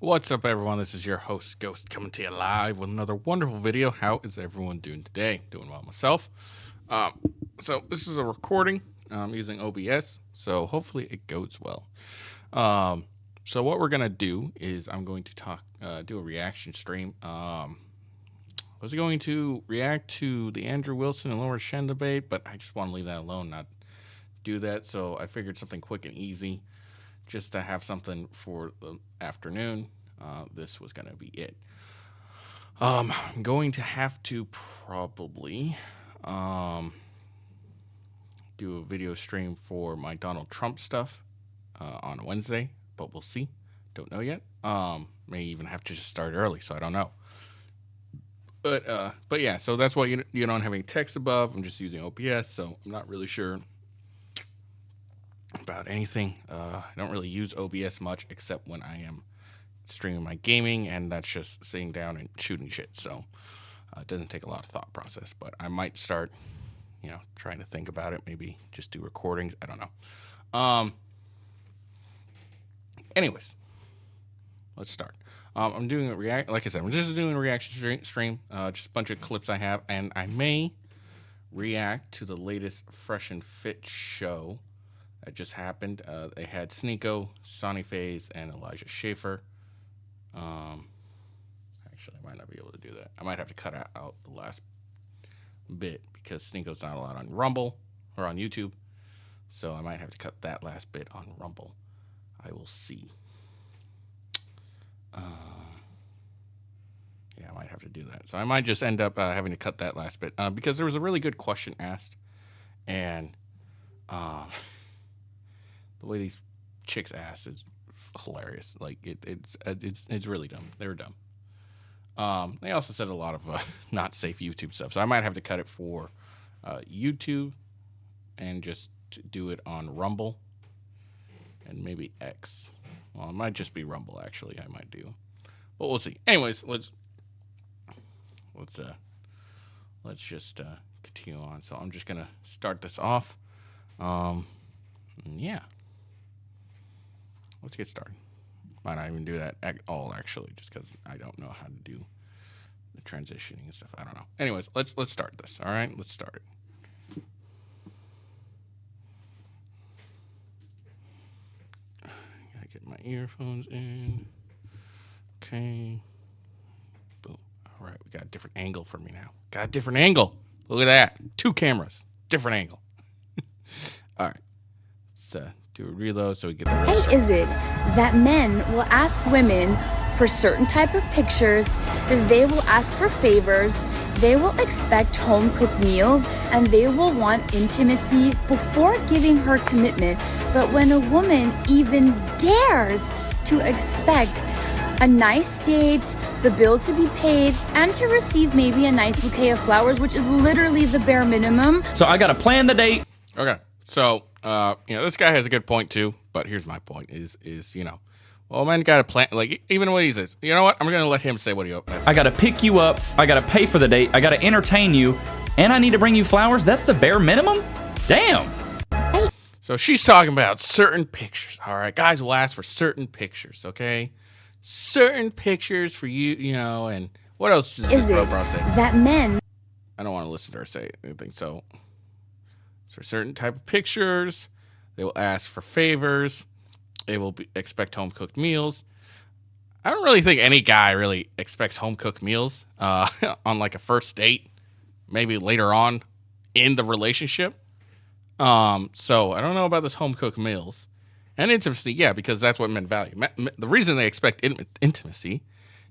What's up, everyone? This is your host, Ghost, coming to you live with another wonderful video. How is everyone doing today? Doing well myself. Um, so this is a recording using OBS, so hopefully it goes well. So what we're gonna do is I'm going to do a reaction stream. I was going to react to the Andrew Wilson and Laura Shen debate, but I just want to leave that alone, not do that. So I figured something quick and easy, just to have something for the afternoon. This was going to be it. I'm going to have to probably do a video stream for my Donald Trump stuff on Wednesday, but we'll see. Don't know yet. May even have to just start early, so I don't know. But yeah, so that's why you don't have any text above. I'm just using OBS, so I'm not really sure about anything. I don't really use OBS much except when I am streaming my gaming, and that's just sitting down and shooting shit. So it doesn't take a lot of thought process, but I might start, trying to think about it. Maybe just do recordings. I don't know. Anyways, let's start. I'm doing a like I said, I'm just doing a reaction stream. Just a bunch of clips I have, and I may react to the latest Fresh and Fit show that just happened. They had Sneeko, Sonny Faze, and Elijah Schaefer. Actually, I might not be able to do that. I might have to cut out the last bit because Sneeko's not allowed on Rumble or on YouTube. So I might have to cut that last bit on Rumble. I will see. Yeah, I might have to do that. So I might just end up having to cut that last bit because there was a really good question asked, and the way these chicks asked is hilarious. Like it's really dumb. They were dumb. They also said a lot of not safe YouTube stuff, so I might have to cut it for YouTube and just do it on Rumble and maybe X. Well, it might just be Rumble actually. I might do, but we'll see. Anyways, let's just continue on. So I'm just gonna start this off. Yeah. Let's get started. Might not even do that at all, actually, just because I don't know how to do the transitioning and stuff. I don't know. Anyways, let's start this. All right, let's start it. Gotta get my earphones in. Okay. Boom. All right, we got a different angle for me now. Got a different angle. Look at that. 2 cameras. Different angle. All right. Let's do a reload so we get the real Why is it that men will ask women for certain type of pictures, they will ask for favors, they will expect home-cooked meals, and they will want intimacy before giving her commitment? But when a woman even dares to expect a nice date, the bill to be paid, and to receive maybe a nice bouquet of flowers, which is literally the bare minimum. So I gotta plan the date. Okay. So, this guy has a good point too, but here's my point is, well, men got to plan, like, even what he says, you know what? I'm going to let him say what he has. I gotta pick you up. I gotta pay for the date. I gotta entertain you. And I need to bring you flowers. That's the bare minimum? Damn. So she's talking about certain pictures. All right. Guys will ask for certain pictures. Okay. Certain pictures for you, and what else does Is this it bro say? that men I don't want to listen to her say anything. So, for certain type of pictures, they will ask for favors. They will expect home cooked meals. I don't really think any guy really expects home cooked meals on like a first date, maybe later on in the relationship. So I don't know about this home cooked meals and intimacy. Yeah, because that's what men value. The reason they expect intimacy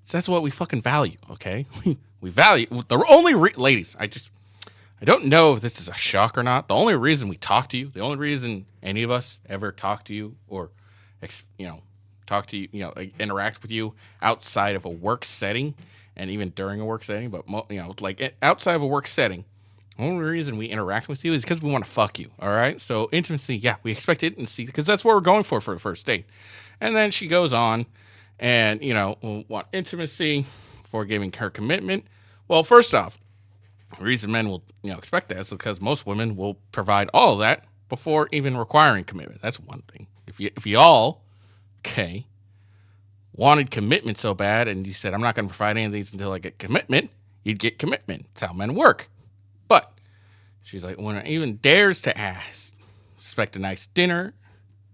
is that's what we fucking value. Okay, we value the only ladies. I don't know if this is a shock or not. The only reason we talk to you, the only reason any of us ever talk to you or, talk to you, like interact with you outside of a work setting and even during a work setting, but, like outside of a work setting, the only reason we interact with you is because we want to fuck you. All right. So intimacy, yeah, we expect intimacy because that's what we're going for the first date. And then she goes on and, we'll want intimacy before giving her commitment. Well, first off, the reason men will, expect that is because most women will provide all of that before even requiring commitment. That's one thing. If you all, okay, wanted commitment so bad, and you said, I'm not going to provide any of these until I get commitment, you'd get commitment. That's how men work. But she's like, when I even dares to ask, expect a nice dinner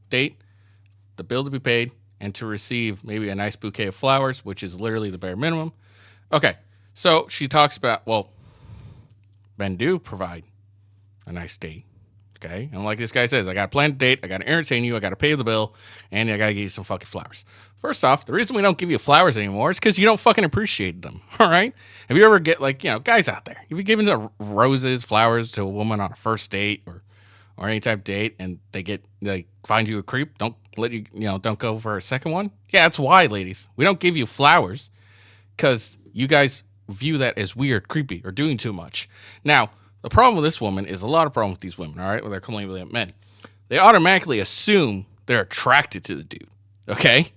date, the bill to be paid, and to receive maybe a nice bouquet of flowers, which is literally the bare minimum. Okay, so she talks about, well, men do provide a nice date. Okay, and like this guy says, I got to plan a date, I got to entertain you, I got to pay the bill, and I got to give you some fucking flowers. First off, the reason we don't give you flowers anymore is because you don't fucking appreciate them, all right? Have you ever get, like, guys out there, have you given the roses, flowers to a woman on a first date or any type of date, and they find you a creep, don't let you, don't go for a second one? Yeah, that's why, ladies. We don't give you flowers because you guys view that as weird, creepy, or doing too much. Now, the problem with this woman is a lot of problem with these women, all right? When they're complaining about men. They automatically assume they're attracted to the dude, okay?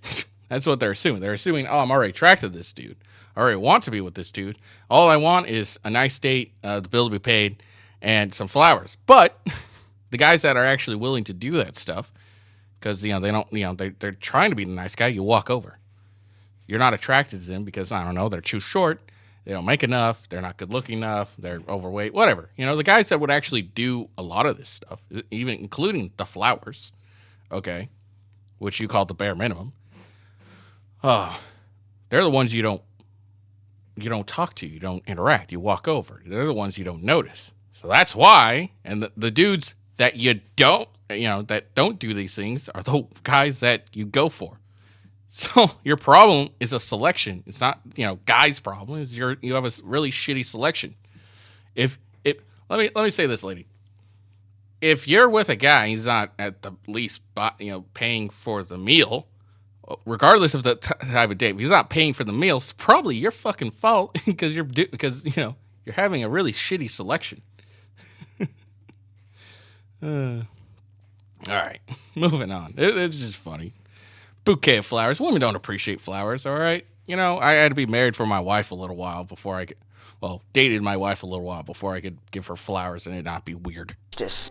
That's what they're assuming. They're assuming, oh, I'm already attracted to this dude. I already want to be with this dude. All I want is a nice date, the bill to be paid, and some flowers. But the guys that are actually willing to do that stuff, because, they don't, they're trying to be the nice guy, you walk over. You're not attracted to them because, I don't know, they're too short. They don't make enough. They're not good looking enough. They're overweight, whatever. The guys that would actually do a lot of this stuff, even including the flowers, okay, which you call the bare minimum. They're the ones you don't talk to. You don't interact. You walk over. They're the ones you don't notice. So that's why. And the dudes that you don't, that don't do these things are the guys that you go for. So your problem is a selection. It's not, guys' problem. It's you have a really shitty selection. If let me say this, lady. If you're with a guy, he's not at the least, paying for the meal, regardless of the type of date. If he's not paying for the meal, it's probably your fucking fault because you're having a really shitty selection. All right, moving on. It's just funny. Bouquet of flowers. Women don't appreciate flowers, all right? I had to be married for my wife a little while before I could, dated my wife a little while before I could give her flowers and it not be weird.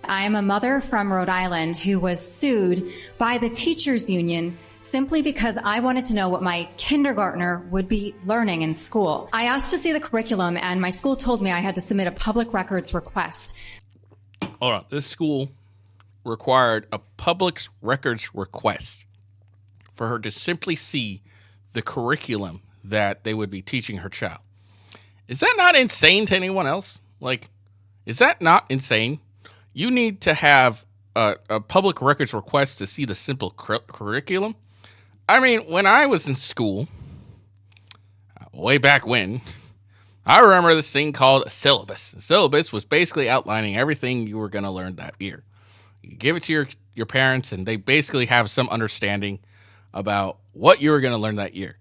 I am a mother from Rhode Island who was sued by the teachers union simply because I wanted to know what my kindergartner would be learning in school. I asked to see the curriculum and my school told me I had to submit a public records request. Hold on. This school required a public records request for her to simply see the curriculum that they would be teaching her child. Is that not insane to anyone else? Is that not insane? You need to have a public records request to see the simple curriculum. I mean, when I was in school, way back when, I remember this thing called a syllabus. A syllabus was basically outlining everything you were going to learn that year. You give it to your parents, and they basically have some understanding about what you were going to learn that year.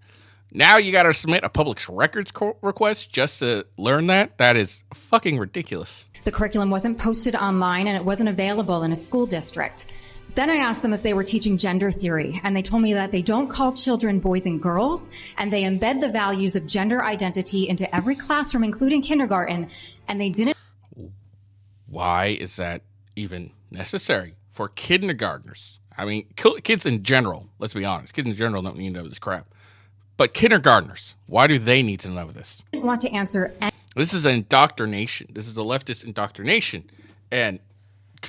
Now you got to submit a public records request just to learn that? That is fucking ridiculous. The curriculum wasn't posted online and it wasn't available in a school district. Then I asked them if they were teaching gender theory, and they told me that they don't call children boys and girls, and they embed the values of gender identity into every classroom, including kindergarten, and they didn't. Why is that even necessary for kindergartners? I mean, kids in general, let's be honest, kids in general don't need to know this crap. But kindergartners, why do they need to know this? I want to answer. This is an indoctrination. This is a leftist indoctrination. And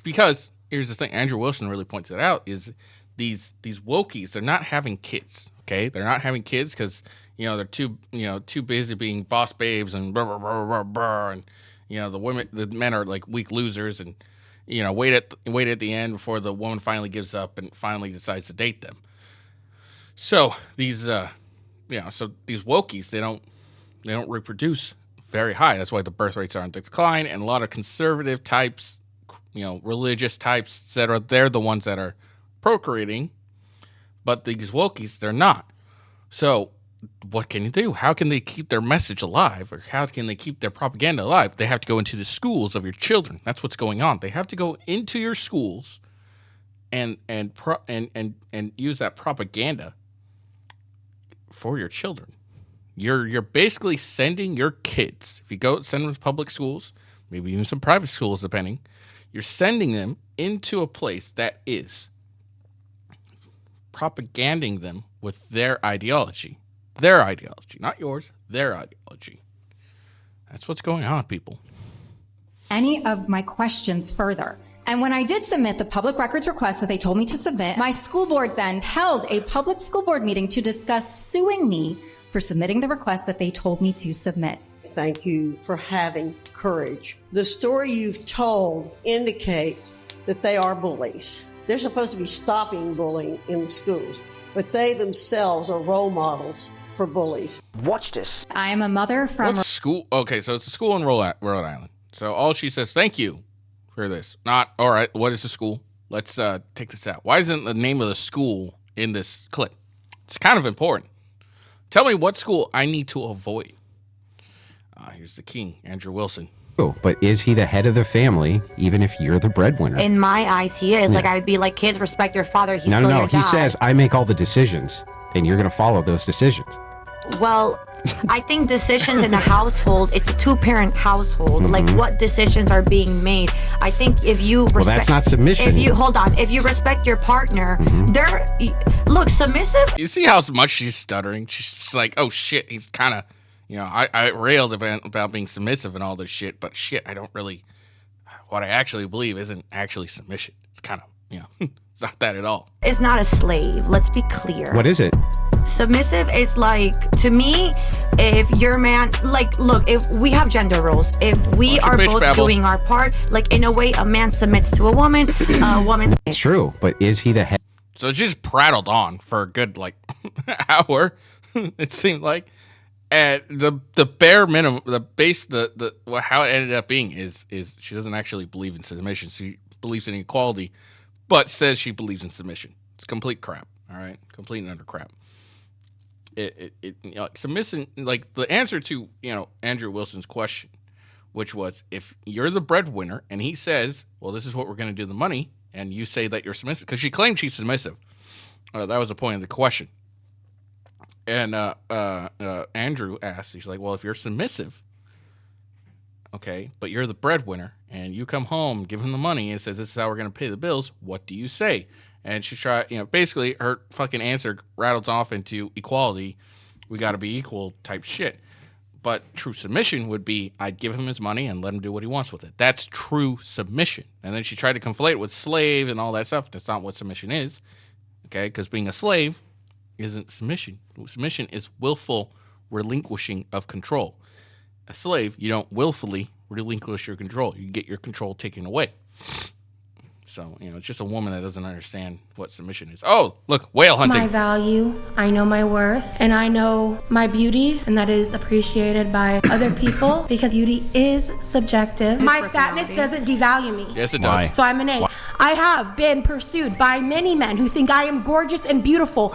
because, here's the thing, Andrew Wilson really points it out, is these wokies, they're not having kids, okay? They're not having kids because, they're too busy being boss babes and blah, blah, blah, blah, blah, and, the men are like weak losers and, wait at the end before the woman finally gives up and finally decides to date them. So these these wokies, they don't reproduce very high. That's why the birth rates are on decline, and a lot of conservative types, religious types, etc. They're the ones that are procreating, but these wokies, they're not. So what can you do? How can they keep their message alive, or how can they keep their propaganda alive? They have to go into the schools of your children. That's what's going on. They have to go into your schools and use that propaganda for your children. You're basically sending your kids, if you go send them to public schools, maybe even some private schools depending, you're sending them into a place that is propaganding them with their ideology. Their ideology, not yours, their ideology. That's what's going on, people. Any of my questions further. And when I did submit the public records request that they told me to submit, my school board then held a public school board meeting to discuss suing me for submitting the request that they told me to submit. Thank you for having courage. The story you've told indicates that they are bullies. They're supposed to be stopping bullying in the schools, but they themselves are role models for bullies. Watch this. I am a mother from... What's school? Okay, so it's a school in Rhode Island. So all she says, thank you for this. Not, all right, what is the school? Let's take this out. Why isn't the name of the school in this clip? It's kind of important. Tell me what school I need to avoid. Here's the king, Andrew Wilson. Oh, but is he the head of the family, even if you're the breadwinner? In my eyes, he is. Like, I would be like, kids, respect your father. He's still your dad. He says, I make all the decisions, and you're going to follow those decisions. Well, I think decisions in the household, it's a two-parent household. Like, what decisions are being made? I think if you respect... Well, that's not submission. If you, hold on, if you respect your partner, look, submissive... You see how much she's stuttering? She's like, oh, shit, he's kind of... You know, I railed about being submissive and all this shit, but shit, I don't really... What I actually believe isn't actually submission. It's kind of, you know, it's not that at all. It's not a slave. Let's be clear. What is it? Submissive is like, to me, if your man, like, look, if we have gender roles, if we are both doing our part, like, in a way, a man submits to a woman, a woman... It's true, but is he the head? So it just prattled on for a good, like, hour, it seemed like. And the bare minimum, the base, how it ended up being is she doesn't actually believe in submission. She believes in equality, but says she believes in submission. It's complete crap. All right, complete and utter crap. It you know, submission, like the answer to, you know, Andrew Wilson's question, which was, if you're the breadwinner and he says, well, this is what we're going to do the money, and you say that you're submissive, because she claimed she's submissive. That was the point of the question. And Andrew asked, he's like, well, if you're submissive, okay, but you're the breadwinner, and you come home, give him the money, and says, this is how we're going to pay the bills, what do you say? And she tried, you know, basically her fucking answer rattles off into equality, we got to be equal type shit. But true submission would be, I'd give him his money and let him do what he wants with it. That's true submission. And then she tried to conflate it with slave and all that stuff. That's not what submission is, okay, because being a slave isn't submission. Submission is willful relinquishing of control. A slave, you don't willfully relinquish your control. You get your control taken away. So, you know, it's just a woman that doesn't understand what submission is. Oh, look, whale hunting. My value, I know my worth, and I know my beauty, and that is appreciated by other people because beauty is subjective. My fatness doesn't devalue me. Yes, it does. So I'm an A. I have been pursued by many men who think I am gorgeous and beautiful.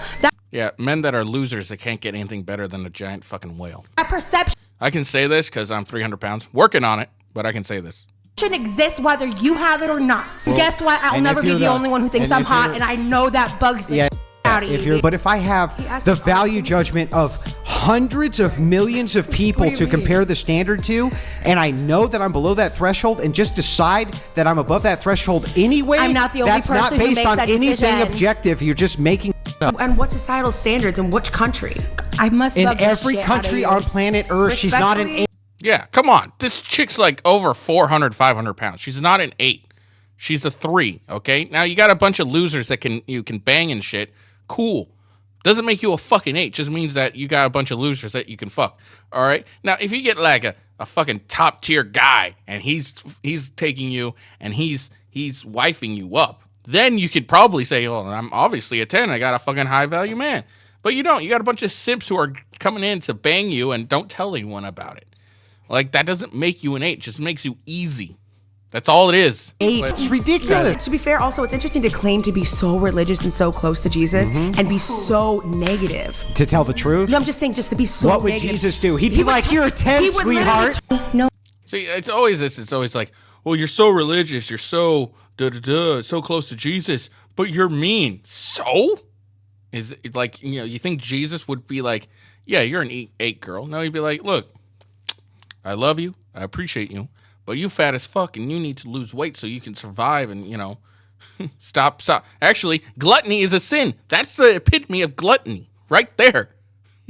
Yeah, men that are losers that can't get anything better than a giant fucking whale. That perception. I can say this because I'm 300 pounds. Working on it, but I can say this. Exists whether you have it or not. Well, guess what? I'll never be the only one who thinks I'm hot, and I know that bugs the out of you. But if I have the value judgment of hundreds of millions of people to compare the standard to, and I know that I'm below that threshold, and just decide that I'm above that threshold anyway, I'm not the only person that's not based on anything decision. objective. You're just making up. And what societal standards in which country? I must in every country on planet Earth. She's not an 8. Yeah, come on. This chick's like over 400, 500 pounds. She's not an 8. She's a 3, okay? Now, you got a bunch of losers that you can bang and shit. Cool. Doesn't make you a fucking 8. Just means that you got a bunch of losers that you can fuck, all right? Now, if you get like a fucking top-tier guy, and he's taking you, and he's wifing you up, then you could probably say, oh, I'm obviously a 10. I got a fucking high-value man. But you don't. You got a bunch of simps who are coming in to bang you and don't tell anyone about it. Like, that doesn't make you an 8. It just makes you easy. That's all it is. 8. It's ridiculous. To be fair, also, it's interesting to claim to be so religious and so close to Jesus and be so negative. To tell the truth? No, I'm just saying, just to be so what negative. What would Jesus do? He'd be like, you're a 10, sweetheart. No. See, it's always this. It's always like, well, you're so religious. You're so so close to Jesus, but you're mean. So? Is it like, you know, you think Jesus would be like, yeah, you're an 8 girl. No, he'd be like, look, I love you. I appreciate you. But you fat as fuck, and you need to lose weight so you can survive and, you know, stop. Actually, gluttony is a sin. That's the epitome of gluttony right there.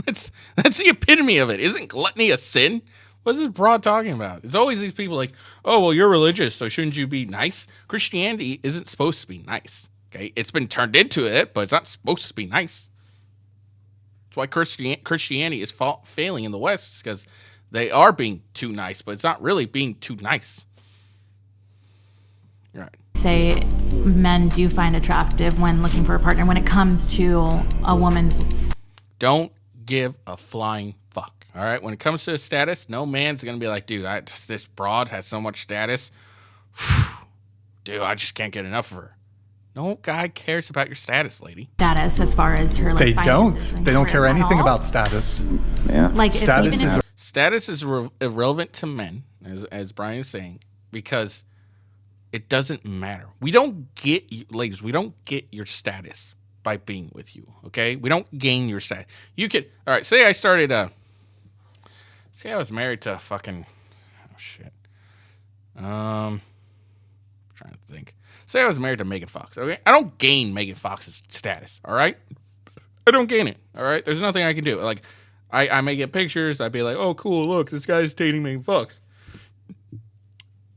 That's the epitome of it. Isn't gluttony a sin? What's this broad talking about? It's always these people like, oh, well, you're religious, so shouldn't you be nice? Christianity isn't supposed to be nice, okay? It's been turned into it, but it's not supposed to be nice. That's why Christianity is failing in the West, because they are being too nice, but it's not really being too nice. Right. Say men do find attractive when looking for a partner when it comes to a woman's... Don't give a flying fuck. All right, when it comes to status, no man's gonna be like, dude, this broad has so much status. Dude, I just can't get enough of her. No guy cares about your status, lady. Status as far as her. Like, they don't care anything about status. Yeah. Like status is irrelevant to men, as Brian is saying, because it doesn't matter. We don't get, ladies, we don't get your status by being with you. Okay, we don't gain your status. You could, all right. Say I was married to a fucking, trying to think. Say I was married to Megan Fox, okay? I don't gain Megan Fox's status, all right? I don't gain it, all right? There's nothing I can do. Like, I may get pictures. I'd be like, oh, cool, look, this guy's dating Megan Fox.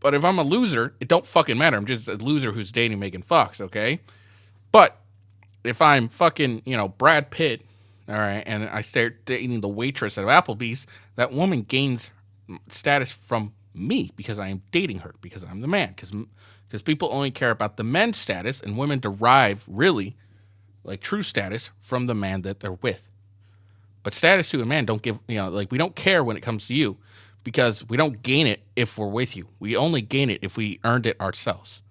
But if I'm a loser, it don't fucking matter. I'm just a loser who's dating Megan Fox, okay? But if I'm fucking, Brad Pitt, all right, and I start dating the waitress at Applebee's, that woman gains status from me because I am dating her, because I'm the man, because people only care about the men's status, and women derive really, like, true status from the man that they're with. But status to a man don't give, we don't care when it comes to you, because we don't gain it if we're with you. We only gain it if we earned it ourselves.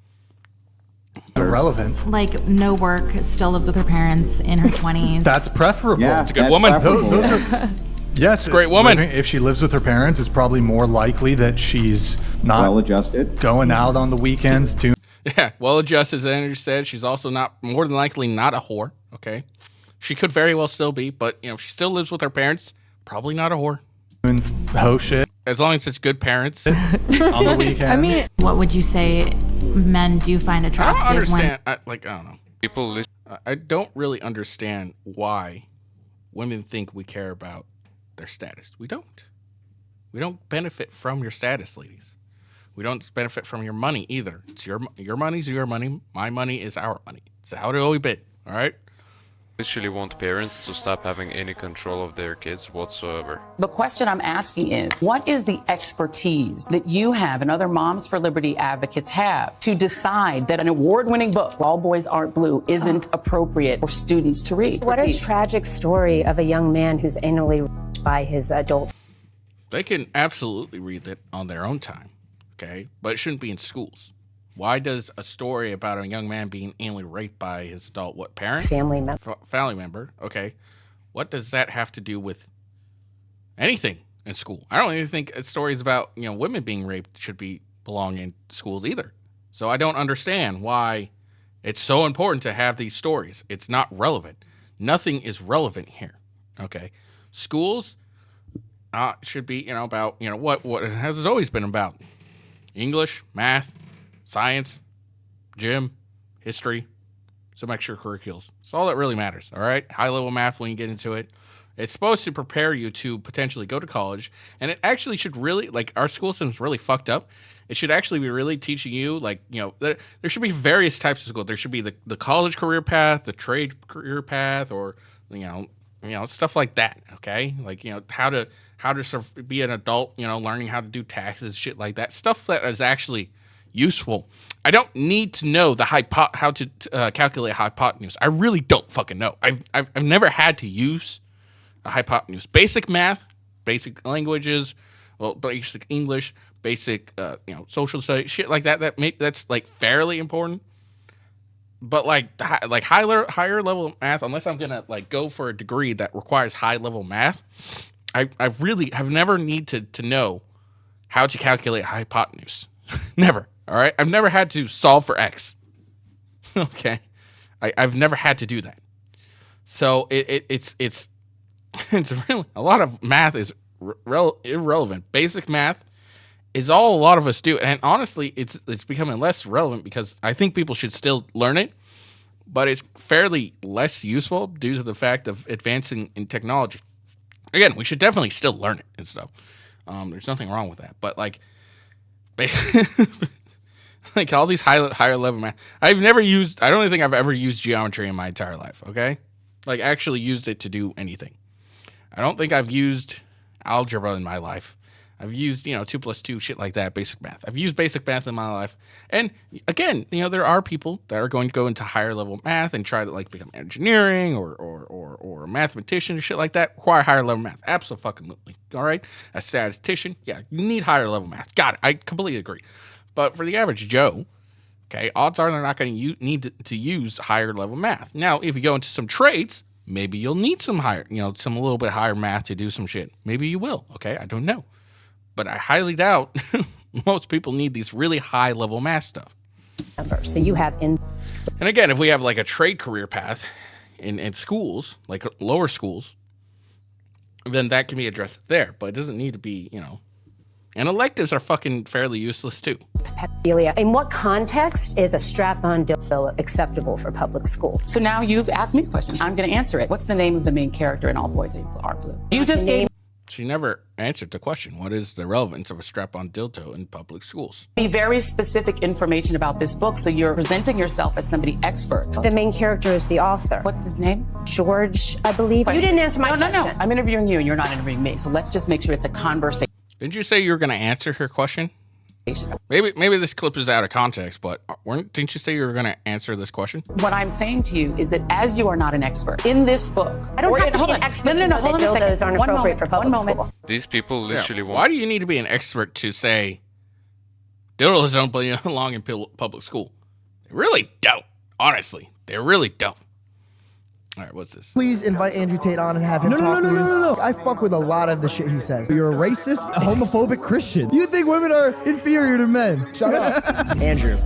Irrelevant. Like, no work, still lives with her parents in her 20s. That's preferable. Yeah, it's a good woman. Those are, yes, great woman. If she lives with her parents, it's probably more likely that she's not well-adjusted, going out on the weekends. Yeah, well-adjusted, as Andrew said. She's also more than likely not a whore, okay? She could very well still be, but, if she still lives with her parents, probably not a whore. Ho shit. As long as it's good parents. On the weekends. I mean, what would you say men do find attractive? I don't understand. I don't know. I don't really understand why women think we care about their status. We don't. We don't benefit from your status, ladies. We don't benefit from your money either. It's your money's your money. My money is our money. It's how it always been. All right. Literally want parents to stop having any control of their kids whatsoever. The question I'm asking is, what is the expertise that you have and other Moms for Liberty advocates have to decide that an award-winning book, All Boys Aren't Blue, isn't appropriate for students to read? What a tragic story of a young man who's anally raped by his adult. They can absolutely read that on their own time, okay? But it shouldn't be in schools. Why does a story about a young man being anally raped by his adult parent? Family member. Family member. Okay. What does that have to do with anything in school? I don't even think stories about, women being raped should belong in schools either. So I don't understand why it's so important to have these stories. It's not relevant. Nothing is relevant here. Okay. Schools should be, about, what it has always been about. English, math, science, gym, history, some extracurriculars. It's all that really matters, all right? High-level math when you get into it. It's supposed to prepare you to potentially go to college, and it actually should really, our school system's really fucked up. It should actually be really teaching you, there should be various types of school. There should be the college career path, the trade career path, or, stuff like that, okay? How to be an adult, learning how to do taxes, shit like that. Stuff that is actually useful. I don't need to know how to calculate hypotenuse. I really don't fucking know. I've never had to use a hypotenuse. Basic math, basic languages, basic English, basic social studies, shit like that. That's fairly important. But higher level math, unless I'm gonna go for a degree that requires high level math, I really have never needed to know how to calculate hypotenuse. Never. All right, I've never had to solve for X. Okay, I've never had to do that. So it's really, a lot of math is irrelevant. Basic math is all a lot of us do, and honestly, it's becoming less relevant because I think people should still learn it, but it's fairly less useful due to the fact of advancing in technology. Again, we should definitely still learn it and stuff. There's nothing wrong with that. But like all these higher level math, I don't think I've ever used geometry in my entire life. Okay, like actually used it to do anything. I don't think I've used algebra in my life. I've used, 2 + 2, shit like that, basic math. I've used basic math in my life. And again, there are people that are going to go into higher level math and try to like become engineering or a mathematician or shit like that. Require higher level math. Absolutely. All right. A statistician. Yeah. You need higher level math. Got it. I completely agree. But for the average Joe, okay, odds are they're not going to need to use higher level math. Now, if you go into some trades, maybe you'll need some higher, some a little bit higher math to do some shit. Maybe you will. Okay. I don't know. But I highly doubt most people need these really high-level math stuff. So you have And again, if we have like a trade career path in schools, like lower schools, then that can be addressed there. But it doesn't need to be, And electives are fucking fairly useless too. Pedophilia. In what context is a strap-on dildo acceptable for public school? So now you've asked me a question. I'm going to answer it. What's the name of the main character in All Boys Are Blue? You just gave. She never answered the question. What is the relevance of a strap-on dildo in public schools? Be very specific information about this book, so you're presenting yourself as somebody expert. The main character is the author. What's his name? George, I believe. You didn't answer my question. No. I'm interviewing you, and you're not interviewing me. So let's just make sure it's a conversation. Didn't you say you were going to answer her question? Maybe this clip is out of context, but didn't you say you were going to answer this question? What I'm saying to you is that as you are not an expert in this book, I don't have to be an expert to know that dildos aren't appropriate for public school. These people literally want. Why do you need to be an expert to say dildos don't belong in public school? They really don't. Honestly, they really don't. All right, what's this? Please invite Andrew Tate on and have him talk to you. No. I fuck with a lot of the shit he says. You're a racist, a homophobic Christian. You think women are inferior to men. Shut up. Andrew,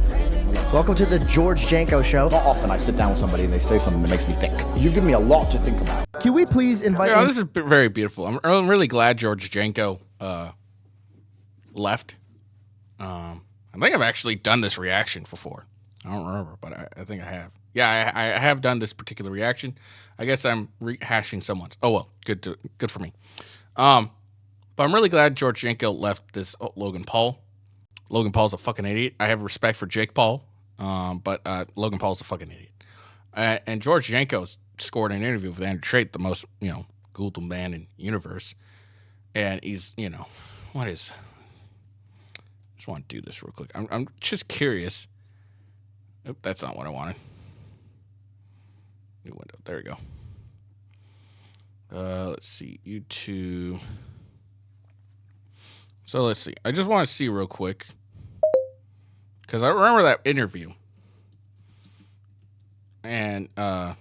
welcome to the George Janko Show. Not often I sit down with somebody and they say something that makes me think. You give me a lot to think about. Can we please invite This is very beautiful. I'm really glad George Janko left. I think I've actually done this reaction before. I don't remember, but I think I have. Yeah, I have done this particular reaction. I guess I'm rehashing someone's. Oh well, good for me. But I'm really glad George Janko left this Logan Paul. Logan Paul's a fucking idiot. I have respect for Jake Paul, but Logan Paul's a fucking idiot. And George Janko scored an interview with Andrew Tate, the most Google man in the universe, and he's what is? I just want to do this real quick. I'm just curious. Oop, that's not what I wanted. New window. There we go. Let's see. YouTube. So let's see. I just want to see real quick. Because I remember that interview. And, so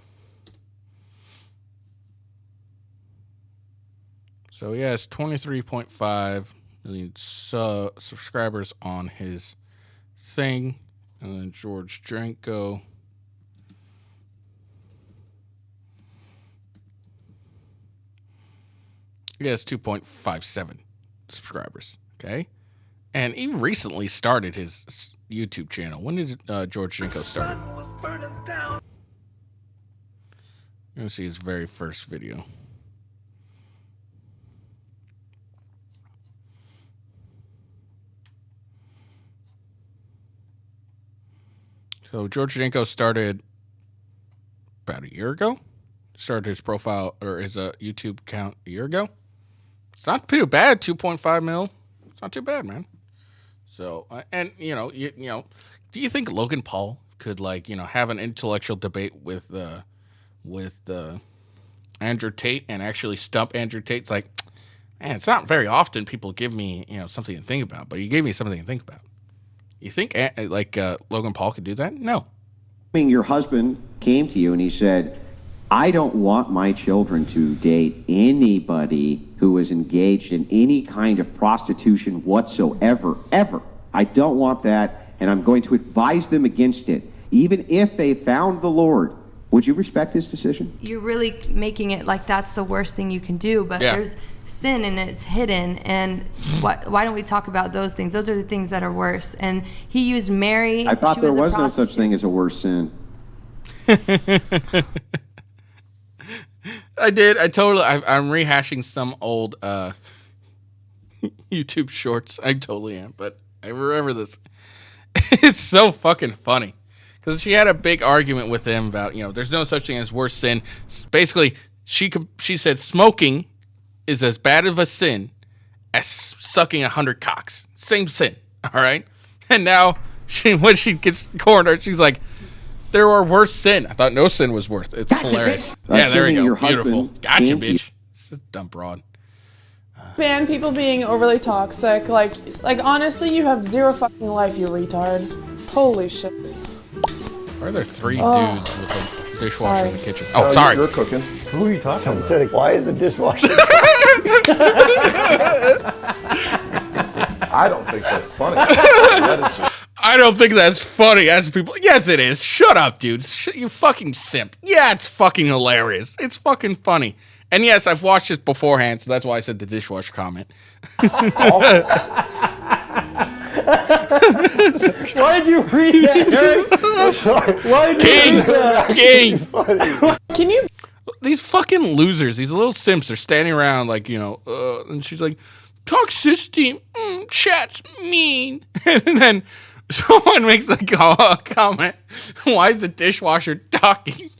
he has 23.5 million subscribers on his thing. And then George Janko. He has 2.57 subscribers. Okay. And he recently started his YouTube channel. When did George Janko start? I'm going to see his very first video. So George Janko started about a year ago. Started his profile or his YouTube account a year ago. It's not too bad. 2.5 mil. It's not too bad, man. So and do you think Logan Paul could have an intellectual debate with Andrew Tate and actually stump Andrew Tate? It's like, man, it's not very often people give me something to think about, but you gave me something to think about. You think Logan Paul could do that? No. Your husband came to you and he said, I don't want my children to date anybody who is engaged in any kind of prostitution whatsoever, ever. I don't want that, and I'm going to advise them against it, even if they found the Lord. Would you respect his decision? You're really making it like that's the worst thing you can do, but there's sin and it's hidden, and why don't we talk about those things? Those are the things that are worse. And he used Mary. I thought there was no such thing as a worse sin. I did. I'm rehashing some old YouTube shorts. I totally am, but I remember this. It's so fucking funny because she had a big argument with him about, there's no such thing as worse sin. Basically, she said smoking is as bad of a sin as sucking 100 cocks. Same sin. All right. And now when she gets cornered, she's like, there are worse sin. I thought no sin was worse. It's hilarious. Yeah, there we go. Beautiful. Gotcha, bitch. It's a dumb broad. Ban people being overly toxic. Like honestly, you have zero fucking life, you retard. Holy shit. Why are there 3 dudes with a dishwasher in the kitchen? Oh, sorry. You're cooking. Who are you talking Someone said, why is the dishwasher? I don't think that's funny. That is just... I don't think that's funny as people. Yes, it is. Shut up, dude. You fucking simp. Yeah, it's fucking hilarious. It's fucking funny. And yes, I've watched it beforehand, so that's why I said the dishwasher comment. Why did you read it, Eric? Sorry. Why did you read that? Can you? These fucking losers, these little simps are standing around like, and she's like, toxicity, chat's mean. And then someone makes the comment, why is the dishwasher talking?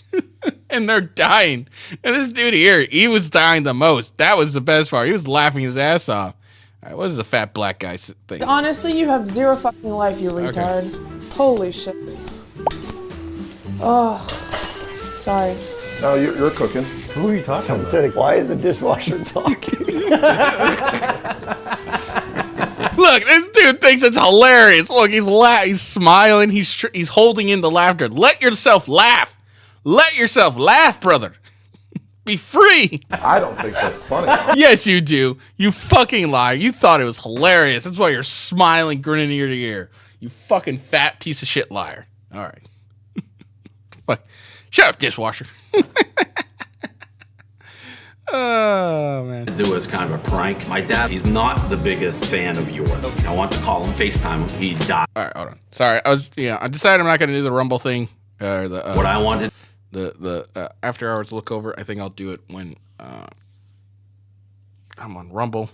And they're dying. And this dude here, he was dying the most. That was the best part. He was laughing his ass off. All right, what is the fat black guy thing? Honestly, you have zero fucking life, you retard. Okay. Holy shit. Oh, sorry. No, you're cooking. Who are you talking Someone about? said, why is the dishwasher talking? Look, this dude thinks it's hilarious. Look, he's smiling. He's holding in the laughter. Let yourself laugh. Let yourself laugh, brother. Be free. I don't think that's funny. Yes, you do. You fucking liar. You thought it was hilarious. That's why you're smiling, grinning ear to ear. You fucking fat piece of shit liar. All right. Fuck. Shut up, dishwasher. Oh, man. Do as kind of a prank. My dad, he's not the biggest fan of yours. I want to call him, FaceTime him. He died. All right, hold on. Sorry, I decided I'm not going to do the Rumble thing. What I wanted. The after hours look over. I think I'll do it when I'm on Rumble,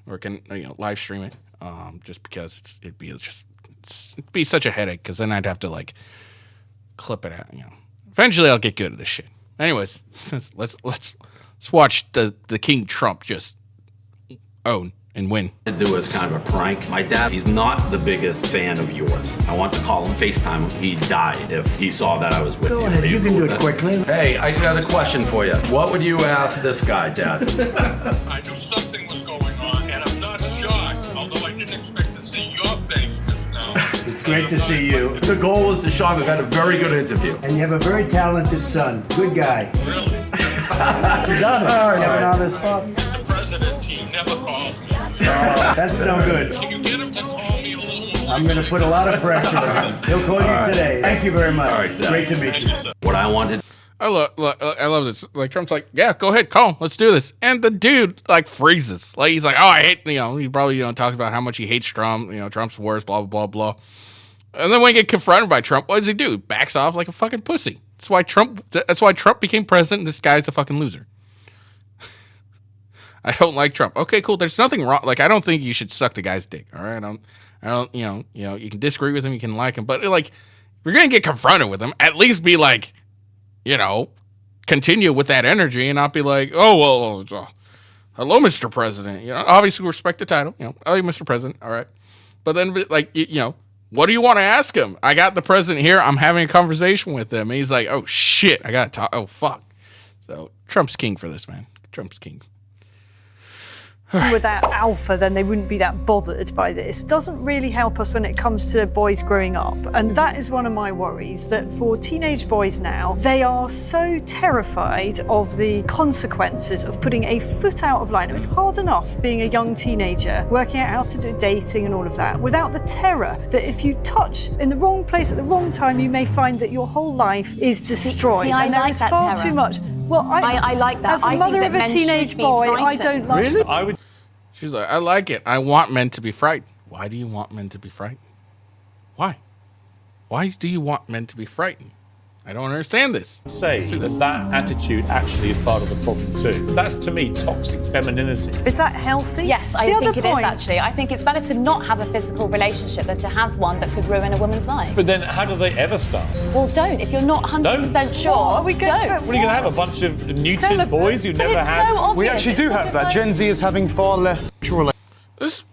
or can live stream it. Just because it'd be such a headache because then I'd have to like clip it out. Eventually I'll get good at this shit. Anyways, let's watch the King Trump just own and win. Do as kind of a prank. My dad, he's not the biggest fan of yours. I want to call him, FaceTime him. He'd die if he saw that I was with you. Go ahead, you can do it quickly. Hey, I got a question for you. What would you ask this guy, Dad? I knew something was going on, and I'm not shocked, although I didn't expect to see your face just now. It's great to see you. The goal was to show we've had a very good interview. And you have a very talented son. Good guy. Really? He's honest. You have an honest father. The president, he never calls me. That's no good. Can you get him to call me a little more? I'm going to put a lot of pressure on him. He'll call you today. Thank you very much. All right, Dad. Great to meet you. What I wanted. I love this. Like Trump's like, yeah, go ahead, call him. Let's do this. And the dude like freezes. Like he's like, oh, I hate. He probably talks about how much he hates Trump. Trump's the worst. Blah blah blah blah. And then when he get confronted by Trump, what does he do? He backs off like a fucking pussy. That's why Trump became president. This guy's a fucking loser. I don't like Trump. Okay, cool. There's nothing wrong. Like, I don't think you should suck the guy's dick. All right. I don't. You can disagree with him. You can like him, but like, if you're gonna get confronted with him, at least be like, continue with that energy and not be like, oh well, hello, Mr. President. Obviously respect the title. Oh, Mr. President. All right. But then like, what do you want to ask him? I got the president here. I'm having a conversation with him, and he's like, oh shit, I gotta talk. Oh fuck. So Trump's king for this, man. Trump's king. Without alpha, then they wouldn't be that bothered by this. Doesn't really help us when it comes to boys growing up. And that is one of my worries, that for teenage boys now, they are so terrified of the consequences of putting a foot out of line. It's hard enough being a young teenager, working out how to do dating and all of that, without the terror that if you touch in the wrong place at the wrong time, you may find that your whole life is destroyed. See, I and like there is that far terror. too much. Well, I like that. As a mother of a teenage boy, I don't like Really? She's like, I like it. I want men to be frightened. Why do you want men to be frightened? Why? Why do you want men to be frightened? I don't understand this. Say that attitude actually is part of the problem too. That's, to me, toxic femininity. Is that healthy? Yes, I think it is actually. I think it's better to not have a physical relationship than to have one that could ruin a woman's life. But then how do they ever start? Well, don't. If you're not 100% sure, don't. What are you going to have? A bunch of neutered boys who never had? So obvious. We actually do have that. Gen Z is having far less sexual. This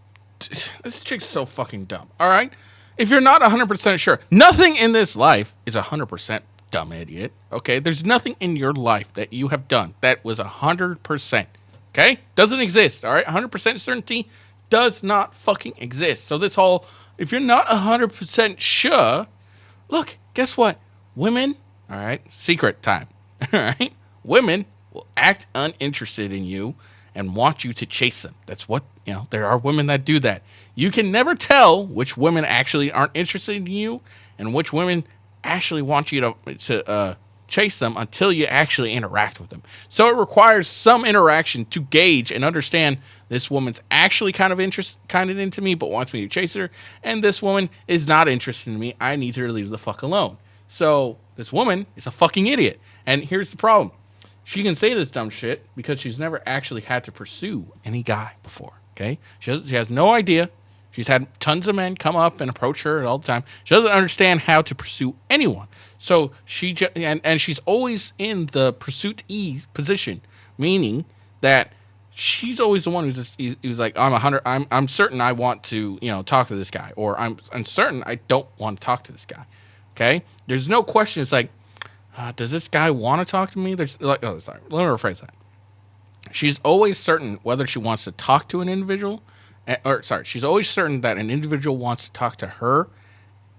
chick's so fucking dumb. All right? If you're not 100% sure, nothing in this life is 100% dumb idiot. Okay? There's nothing in your life that you have done that was 100%. Okay? Doesn't exist. All right? 100% certainty does not fucking exist. So this whole, if you're not 100% sure, look, guess what? Women, all right? Secret time. All right? Women will act uninterested in you and want you to chase them. That's what, there are women that do that. You can never tell which women actually aren't interested in you and which women actually want you to chase them until you actually interact with them. So it requires some interaction to gauge and understand this woman's actually kind of into me but wants me to chase her, and this woman is not interested in me. I need her to leave the fuck alone. So this woman is a fucking idiot. And here's the problem. She can say this dumb shit because she's never actually had to pursue any guy before, okay? She has no idea. She's had tons of men come up and approach her all the time. She doesn't understand how to pursue anyone. So and she's always in the pursuitee position, meaning that she's always the one who's like, I'm certain I want to, talk to this guy, or I'm certain I don't want to talk to this guy. Okay? There's no question. It's like, does this guy want to talk to me? Let me rephrase that. She's always certain whether she wants to talk to an individual, she's always certain that an individual wants to talk to her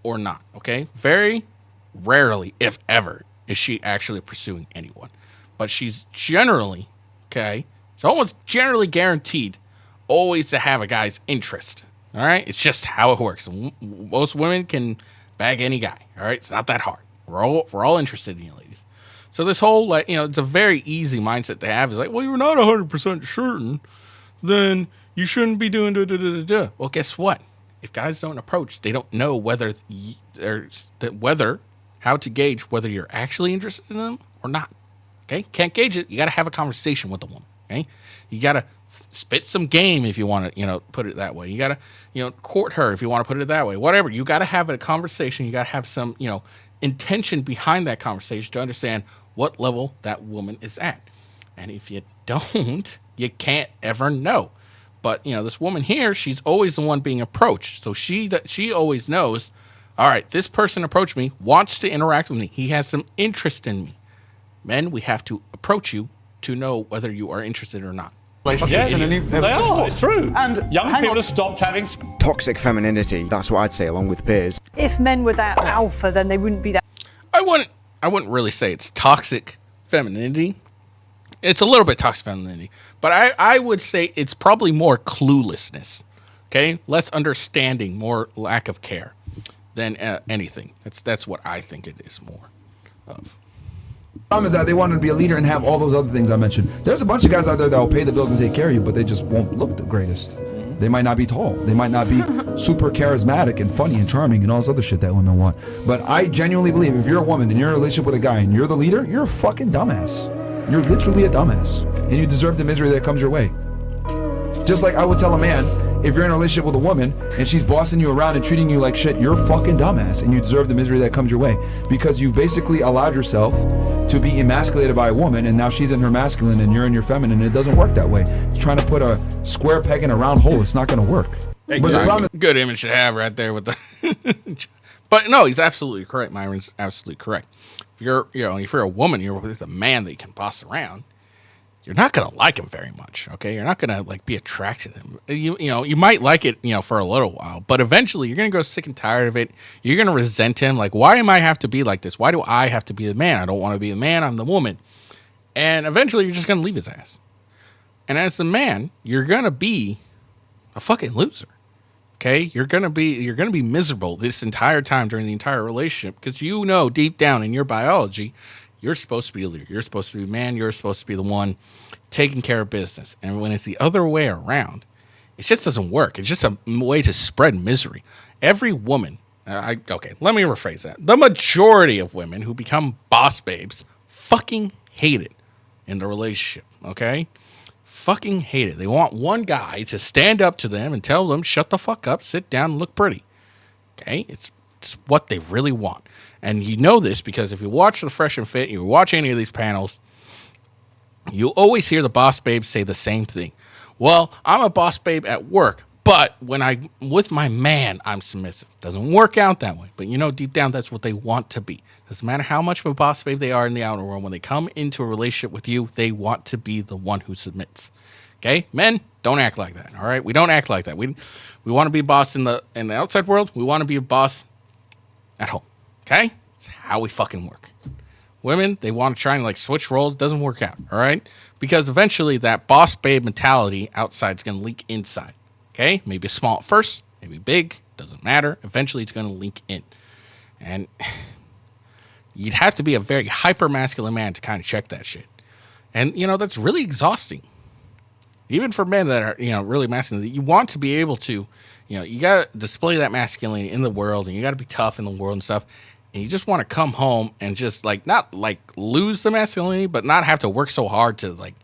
or not, okay? Very rarely, if ever, is she actually pursuing anyone. But she's generally, okay, it's almost generally guaranteed always to have a guy's interest, all right? It's just how it works. Most women can bag any guy, all right? It's not that hard. We're all interested in you, ladies. So this whole, it's a very easy mindset to have. Is like, well, you're not 100% certain, then you shouldn't be doing da-da-da-da-da. Well, guess what? If guys don't approach, they don't know how to gauge whether you're actually interested in them or not. Okay? Can't gauge it. You got to have a conversation with the woman. Okay? You got to spit some game if you want to, put it that way. You got to, court her if you want to put it that way. Whatever. You got to have a conversation. You got to have some, intention behind that conversation to understand what level that woman is at. And if you don't, you can't ever know. But, this woman here, she's always the one being approached. So she always knows, all right, this person approached me, wants to interact with me. He has some interest in me. Men, we have to approach you to know whether you are interested or not. Yes, they are. It's true. And young people have stopped having toxic femininity. That's what I'd say, along with peers. If men were that alpha, then they wouldn't be that. I wouldn't really say it's toxic femininity. It's a little bit toxic femininity, but I would say it's probably more cluelessness. Okay, less understanding, more lack of care than anything. That's what I think it is more of. The problem is that they want to be a leader and have all those other things I mentioned. There's a bunch of guys out there that will pay the bills and take care of you, but they just won't look the greatest. They might not be tall. They might not be super charismatic and funny and charming and all this other shit that women want. But I genuinely believe if you're a woman and you're in a relationship with a guy and you're the leader, you're a fucking dumbass. You're literally a dumbass. And you deserve the misery that comes your way. Just like I would tell a man, if you're in a relationship with a woman and she's bossing you around and treating you like shit, you're a fucking dumbass and you deserve the misery that comes your way. Because you've basically allowed yourself to be emasculated by a woman, and now she's in her masculine and you're in your feminine, and it doesn't work that way. It's trying to put a square peg in a round hole. It's not going to work. Exactly. But the problem is, good image to have right there with the. But no, he's absolutely correct. Myron's absolutely correct. If you're a woman, you're with a man that you can boss around, you're not going to like him very much. Okay, you're not going to be attracted to him. You might like it for a little while, but eventually you're going to grow sick and tired of it. You're going to resent him. Like, why am I have to be like this? Why do I have to be the man? I don't want to be the man. I'm the woman. And eventually you're just going to leave his ass. And as the man, you're going to be a fucking loser. Okay, you're gonna be miserable this entire time during the entire relationship because deep down in your biology, you're supposed to be a leader. You're supposed to be a man. You're supposed to be the one taking care of business. And when it's the other way around, it just doesn't work. It's just a way to spread misery. Every woman Okay, let me rephrase that. The majority of women who become boss babes fucking hate it in the relationship, okay? Fucking hate it. They want one guy to stand up to them and tell them, shut the fuck up, sit down, and look pretty. Okay? It's what they really want. And you know this because if you watch the Fresh and Fit, you watch any of these panels, you always hear the boss babes say the same thing. Well, I'm a boss babe at work, but when I'm with my man, I'm submissive. Doesn't work out that way. But you know, deep down, that's what they want to be. Doesn't matter how much of a boss babe they are in the outer world. When they come into a relationship with you, they want to be the one who submits. Okay? Men, don't act like that. All right? We don't act like that. We want to be a boss in the outside world. We want to be a boss at home. Okay? It's how we fucking work. Women, they want to try and like switch roles. Doesn't work out. All right? Because eventually that boss babe mentality outside is going to leak inside. Okay? Maybe small at first, maybe big. Doesn't matter. Eventually it's going to leak in. And you'd have to be a very hyper masculine man to kind of check that shit. And, you know, that's really exhausting. Even for men that are, you know, really masculine, you want to be able to, you know, you got to display that masculinity in the world and you got to be tough in the world and stuff. And you just want to come home and just like, not like lose the masculinity, but not have to work so hard to like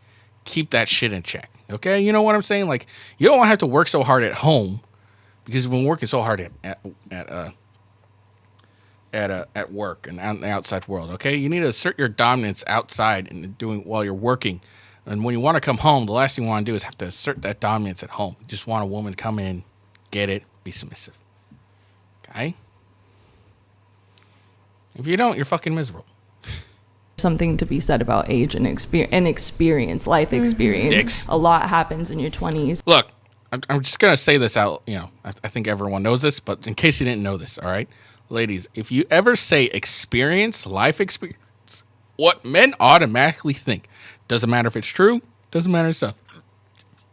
keep that shit in check. Okay. You know what I'm saying? Like, you don't want to have to work so hard at home because you've been working so hard at work and out in the outside world. Okay. You need to assert your dominance outside and doing while you're working. And when you want to come home, the last thing you want to do is have to assert that dominance at home. You just want a woman to come in, get it, be submissive. Okay? If you don't, you're fucking miserable. Something to be said about age and experience, life experience. Dicks. A lot happens in your 20s. Look, I'm just going to say this out. You know, I think everyone knows this, but in case you didn't know this, all right? Ladies, if you ever say experience, life experience, what men automatically think, doesn't matter if it's true, doesn't matter stuff.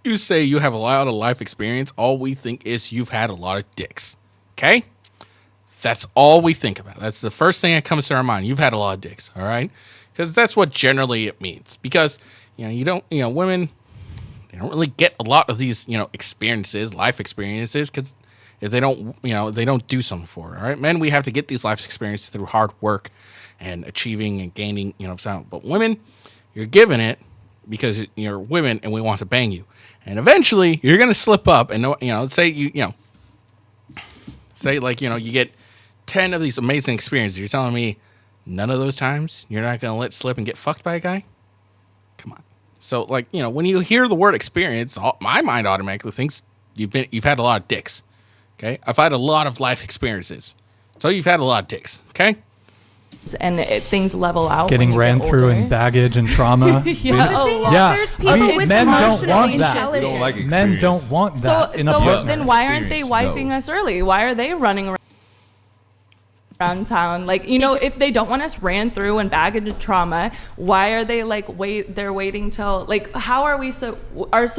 You say you have a lot of life experience, all we think is you've had a lot of dicks. Okay? That's all we think about. That's the first thing that comes to our mind. You've had a lot of dicks, all right? Because that's what generally it means. Because, you know, you don't, you know, women, they don't really get a lot of these, you know, experiences, life experiences, because if they don't, you know, they don't do something for it, all right? Men, we have to get these life experiences through hard work and achieving and gaining, you know, sound. But women, you're given it because you're women and we want to bang you. And eventually you're going to slip up and, you know, say like, you know, you get 10 of these amazing experiences. You're telling me none of those times you're not going to let slip and get fucked by a guy? Come on. So like, you know, when you hear the word experience, my mind automatically thinks you've had a lot of dicks. Okay. I've had a lot of life experiences. So you've had a lot of dicks. Okay. And things level out. Getting ran through in baggage and trauma. There's people with men don't emotional want that. intelligence. We don't like men don't want that in a so partner. then why aren't they wifing us early? Why are they running around town? Like, you know, if they don't want us ran through and baggage and trauma, why are they like they're waiting till like, how are we so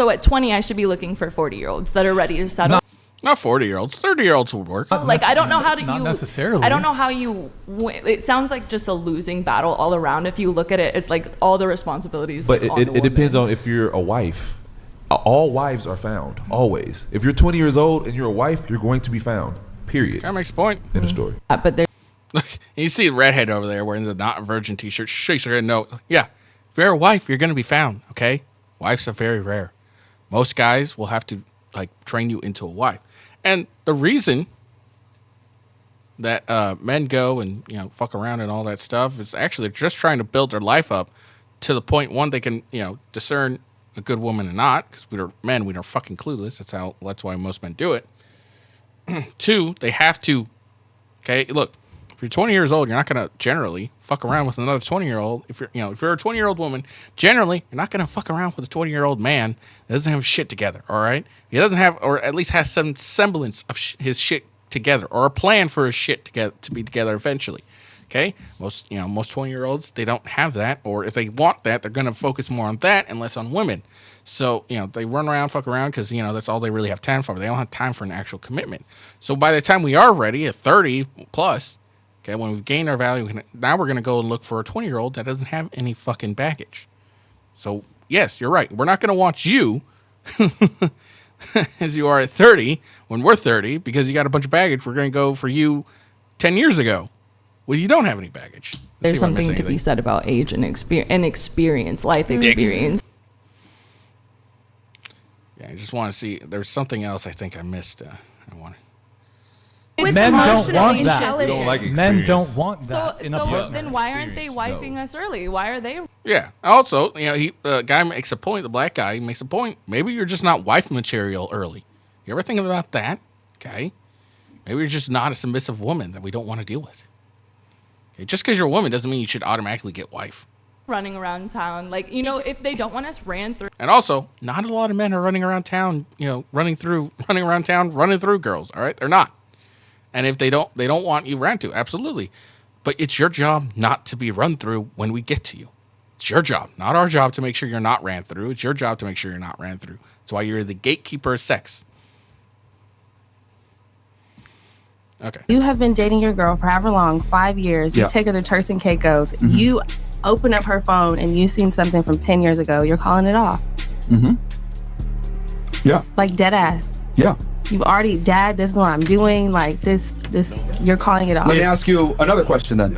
at 20 I should be looking for 40-year-olds that are ready to settle? Not 40-year-olds. 30-year-olds would work. Like, I don't know how to Not necessarily. I don't know how you it sounds like just a losing battle all around. If you look at it, it's like all the responsibilities. But like, it depends on if you're a wife. All wives are found, always. If you're 20 years old and you're a wife, you're going to be found. Period. That makes a point. In the story. But there. You see the redhead over there wearing the not virgin t-shirt. Shakes her head no. Yeah. If you're a wife, you're going to be found. Okay. Wives are very rare. Most guys will have to like train you into a wife. And the reason that men go and, you know, fuck around and all that stuff is actually just trying to build their life up to the point, one, they can, you know, discern a good woman and not, because we're men, we are fucking clueless. That's why most men do it. Two, they have to, okay, look, if you're 20 years old, you're not going to generally fuck around with another 20-year-old. If you're a 20-year-old woman, generally, you're not going to fuck around with a 20-year-old man that doesn't have shit together, all right? He doesn't have, or at least has some semblance of his shit together, or a plan for his shit to be together eventually, okay? Most 20-year-olds, they don't have that, or if they want that, they're going to focus more on that and less on women. So, you know, they run around, fuck around, because, you know, that's all they really have time for. They don't have time for an actual commitment. So by the time we are ready at 30 plus, okay, when we've gained our value, now we're going to go and look for a 20-year-old that doesn't have any fucking baggage. So, yes, you're right. We're not going to want you as you are at 30 when we're 30 because you got a bunch of baggage. We're going to go for you 10 years ago. Well, you don't have any baggage. There's something to be said about age and experience, life experience. Yeah, I just want to see. There's something else I think I missed. I want to. Men don't want that. We don't like Men don't want So, that in a partner. then why aren't they wifing us early? Why are they? Yeah. Also, the guy makes a point. The black guy makes a point. Maybe you're just not wife material early. You ever think about that? Okay. Maybe you're just not a submissive woman that we don't want to deal with. Okay. Just because you're a woman doesn't mean you should automatically get wife. Running around town, like, you know, if they don't want us ran through. And also, not a lot of men are running around town, running around town, running through girls. All right, they're not. And if they don't want you ran to, absolutely. But it's your job not to be run through when we get to you. It's your job, not our job to make sure you're not ran through. It's your job to make sure you're not ran through. That's why you're the gatekeeper of sex. Okay. You have been dating your girl for however long, 5 years. You take her to Turks and Caicos. Mm-hmm. You open up her phone and you've seen something from 10 years ago. You're calling it off. Mm-hmm. Yeah. Like dead ass. Yeah. You've already, Dad, this is what I'm doing. Like this, you're calling it off. Let me ask you another question then.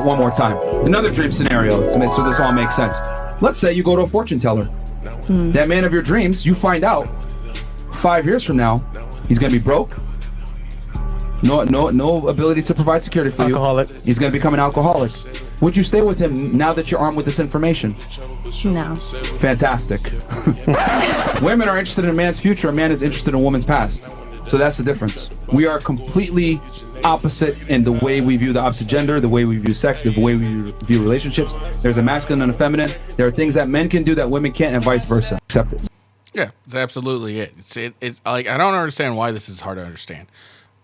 One more time. Another dream scenario to make so this all makes sense. Let's say you go to a fortune teller. That man of your dreams, you find out 5 years from now, he's gonna be broke. No ability to provide security for Alcoholic. you. He's gonna become an alcoholic. Would you stay with him now that you're armed with this information? No. Fantastic. Women are interested in a man's future. A man is interested in a woman's past. So that's the difference. We are completely opposite in the way we view the opposite gender, the way we view sex, the way we view relationships. There's a masculine and a feminine. There are things that men can do that women can't, and vice versa. Accept it. Yeah, that's absolutely it. It's like, I don't understand why this is hard to understand.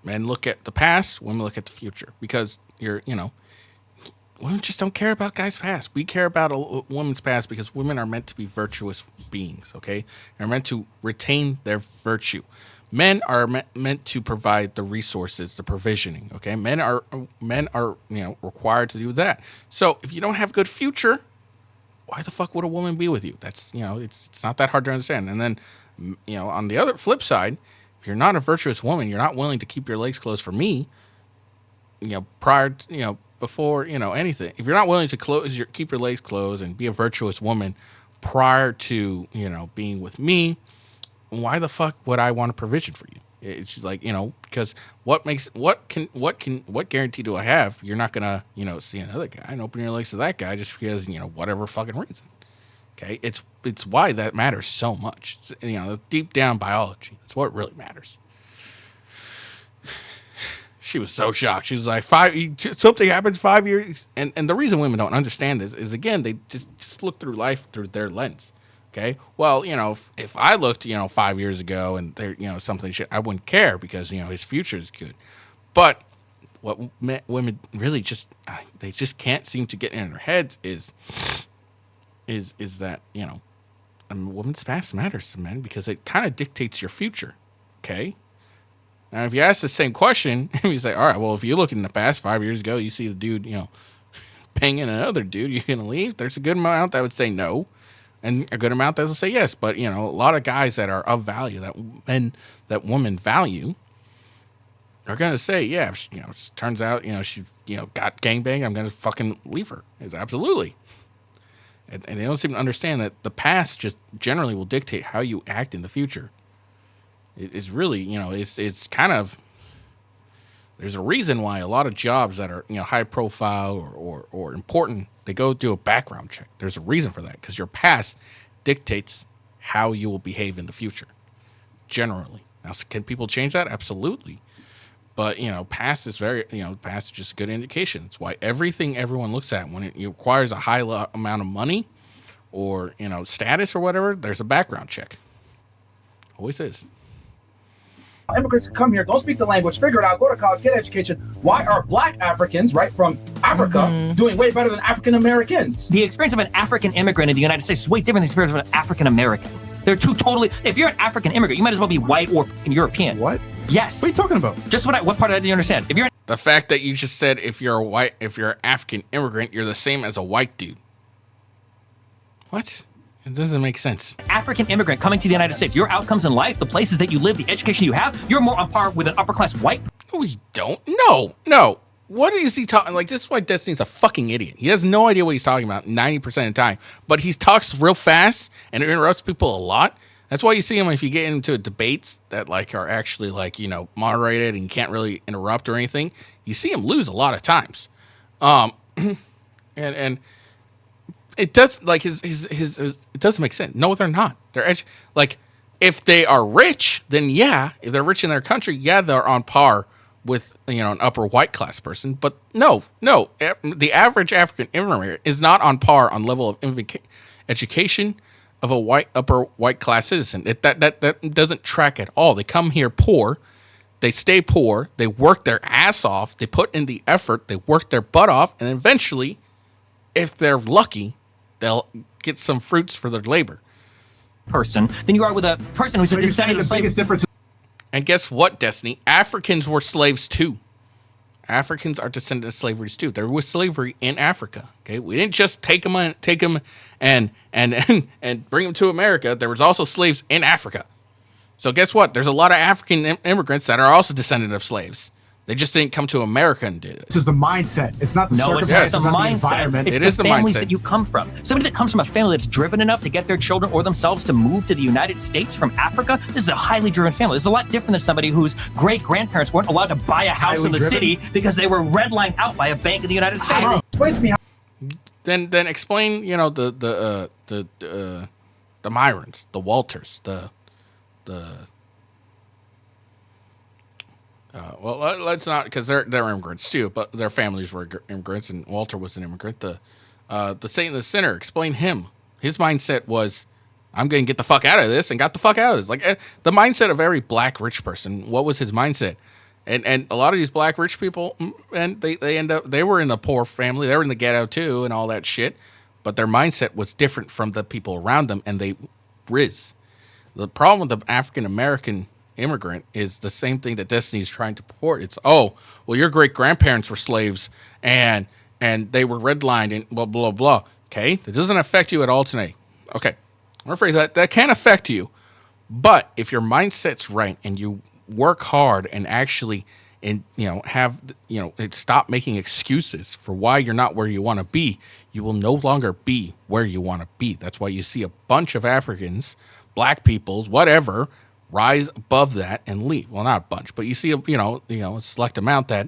Men look at the past, women look at the future, because women just don't care about guys' past. We care about a woman's past because women are meant to be virtuous beings, okay? They're meant to retain their virtue. Men are meant to provide the resources, the provisioning, okay? Men are required to do that. So if you don't have good future, why the fuck would a woman be with you? That's, it's not that hard to understand. And then, on the other flip side, if you're not a virtuous woman, you're not willing to keep your legs closed for me, prior to, before, anything. If you're not willing to keep your legs closed and be a virtuous woman prior to, being with me, why the fuck would I want a provision for you? It's just like, because what guarantee do I have you're not gonna, see another guy and open your legs to that guy just because, whatever fucking reason. Okay, it's why that matters so much. It's, deep down biology. That's what really matters. She was so shocked. She was like, something happens 5 years, and the reason women don't understand this is, again, they just look through life through their lens. Okay, well, if I looked, 5 years ago and there, something shit, I wouldn't care because his future is good. But what women really they just can't seem to get in their heads is that a woman's past matters to men because it kind of dictates your future. Okay. Now, if you ask the same question, you say, all right, well, if you look in the past 5 years ago, you see the dude, banging another dude, you're going to leave? There's a good amount that would say no, and a good amount that will say yes. But, a lot of guys that are of value, that women value, are going to say, yeah, if it turns out, she, got gangbanged, I'm going to fucking leave her. It's absolutely. And they don't seem to understand that the past just generally will dictate how you act in the future. It's really, it's kind of, there's a reason why a lot of jobs that are, high profile or important, they go do a background check. There's a reason for that because your past dictates how you will behave in the future, generally. Now, can people change that? Absolutely. But, past is past is just a good indication. It's why everything everyone looks at when it requires a high amount of money or, status or whatever, there's a background check. Always is. Immigrants come here, don't speak the language, figure it out, go to college, get education. Why are black Africans, right, from Africa, doing way better than African Americans? The experience of an African immigrant in the United States is way different than the experience of an African American. They're two totally, if you're an African immigrant, you might as well be white or European. What? Yes. What are you talking about? Just what part of that do you understand? If you're the fact that you just said if you're an African immigrant, you're the same as a white dude. What? It doesn't make sense. African immigrant coming to the United States, your outcomes in life, the places that you live, the education you have, you're more on par with an upper class white. No, we don't. No. What is he talking? Like, this is why Destiny's a fucking idiot. He has no idea what he's talking about 90% of the time. But he talks real fast and interrupts people a lot. That's why you see him if you get into debates that like are actually like, you know, moderated and you can't really interrupt or anything. You see him lose a lot of times. And it does like his it doesn't make sense. No, they're not. They're like, if they are rich, then yeah, if they're rich in their country, yeah, they're on par with, you know, an upper white class person. But no, the average African immigrant is not on par on level of education of a upper white class citizen. That doesn't track at all. They come here poor, they stay poor, they work their ass off, they put in the effort, they work their butt off, and eventually, if they're lucky, they'll get some fruits for their labor. Person than you are with a person who's a descendant of slaves. And guess what, Destiny? Africans were slaves too. Africans are descendants of slavery too. There was slavery in Africa. Okay, we didn't just take them and bring them to America. There was also slaves in Africa. So guess what? There's a lot of African immigrants that are also descendants of slaves. They just didn't come to America and do it. This is the mindset. It's not the circumstances, it's the not the mindset. environment. It's the families that you come from. Somebody that comes from a family that's driven enough to get their children or themselves to move to the United States from Africa, this is a highly driven family. This is a lot different than somebody whose great-grandparents weren't allowed to buy a house in the city because they were redlined out by a bank in the United States. Explain to me how. Then explain, you know, the Myrons, the Walters, well, let's not, because they're immigrants too, but their families were immigrants, and Walter was an immigrant. The saint and the sinner, explain him. His mindset was, I'm going to get the fuck out of this, and got the fuck out of this. Like the mindset of every black rich person. What was his mindset? And a lot of these black rich people, and they end up, they were in the poor family, they were in the ghetto too, and all that shit. But their mindset was different from the people around them, and they riz. The problem with the African American immigrant is the same thing that Destiny is trying to purport. It's, oh, well, your great grandparents were slaves and they were redlined and blah blah blah. Okay, that doesn't affect you at all today. Okay, I'm gonna phrase that can affect you, but if your mindset's right and you work hard and actually stop making excuses for why you're not where you want to be, you will no longer be where you want to be. That's why you see a bunch of Africans, black peoples, whatever, rise above that and leave. Well, not a bunch, but you see a select amount that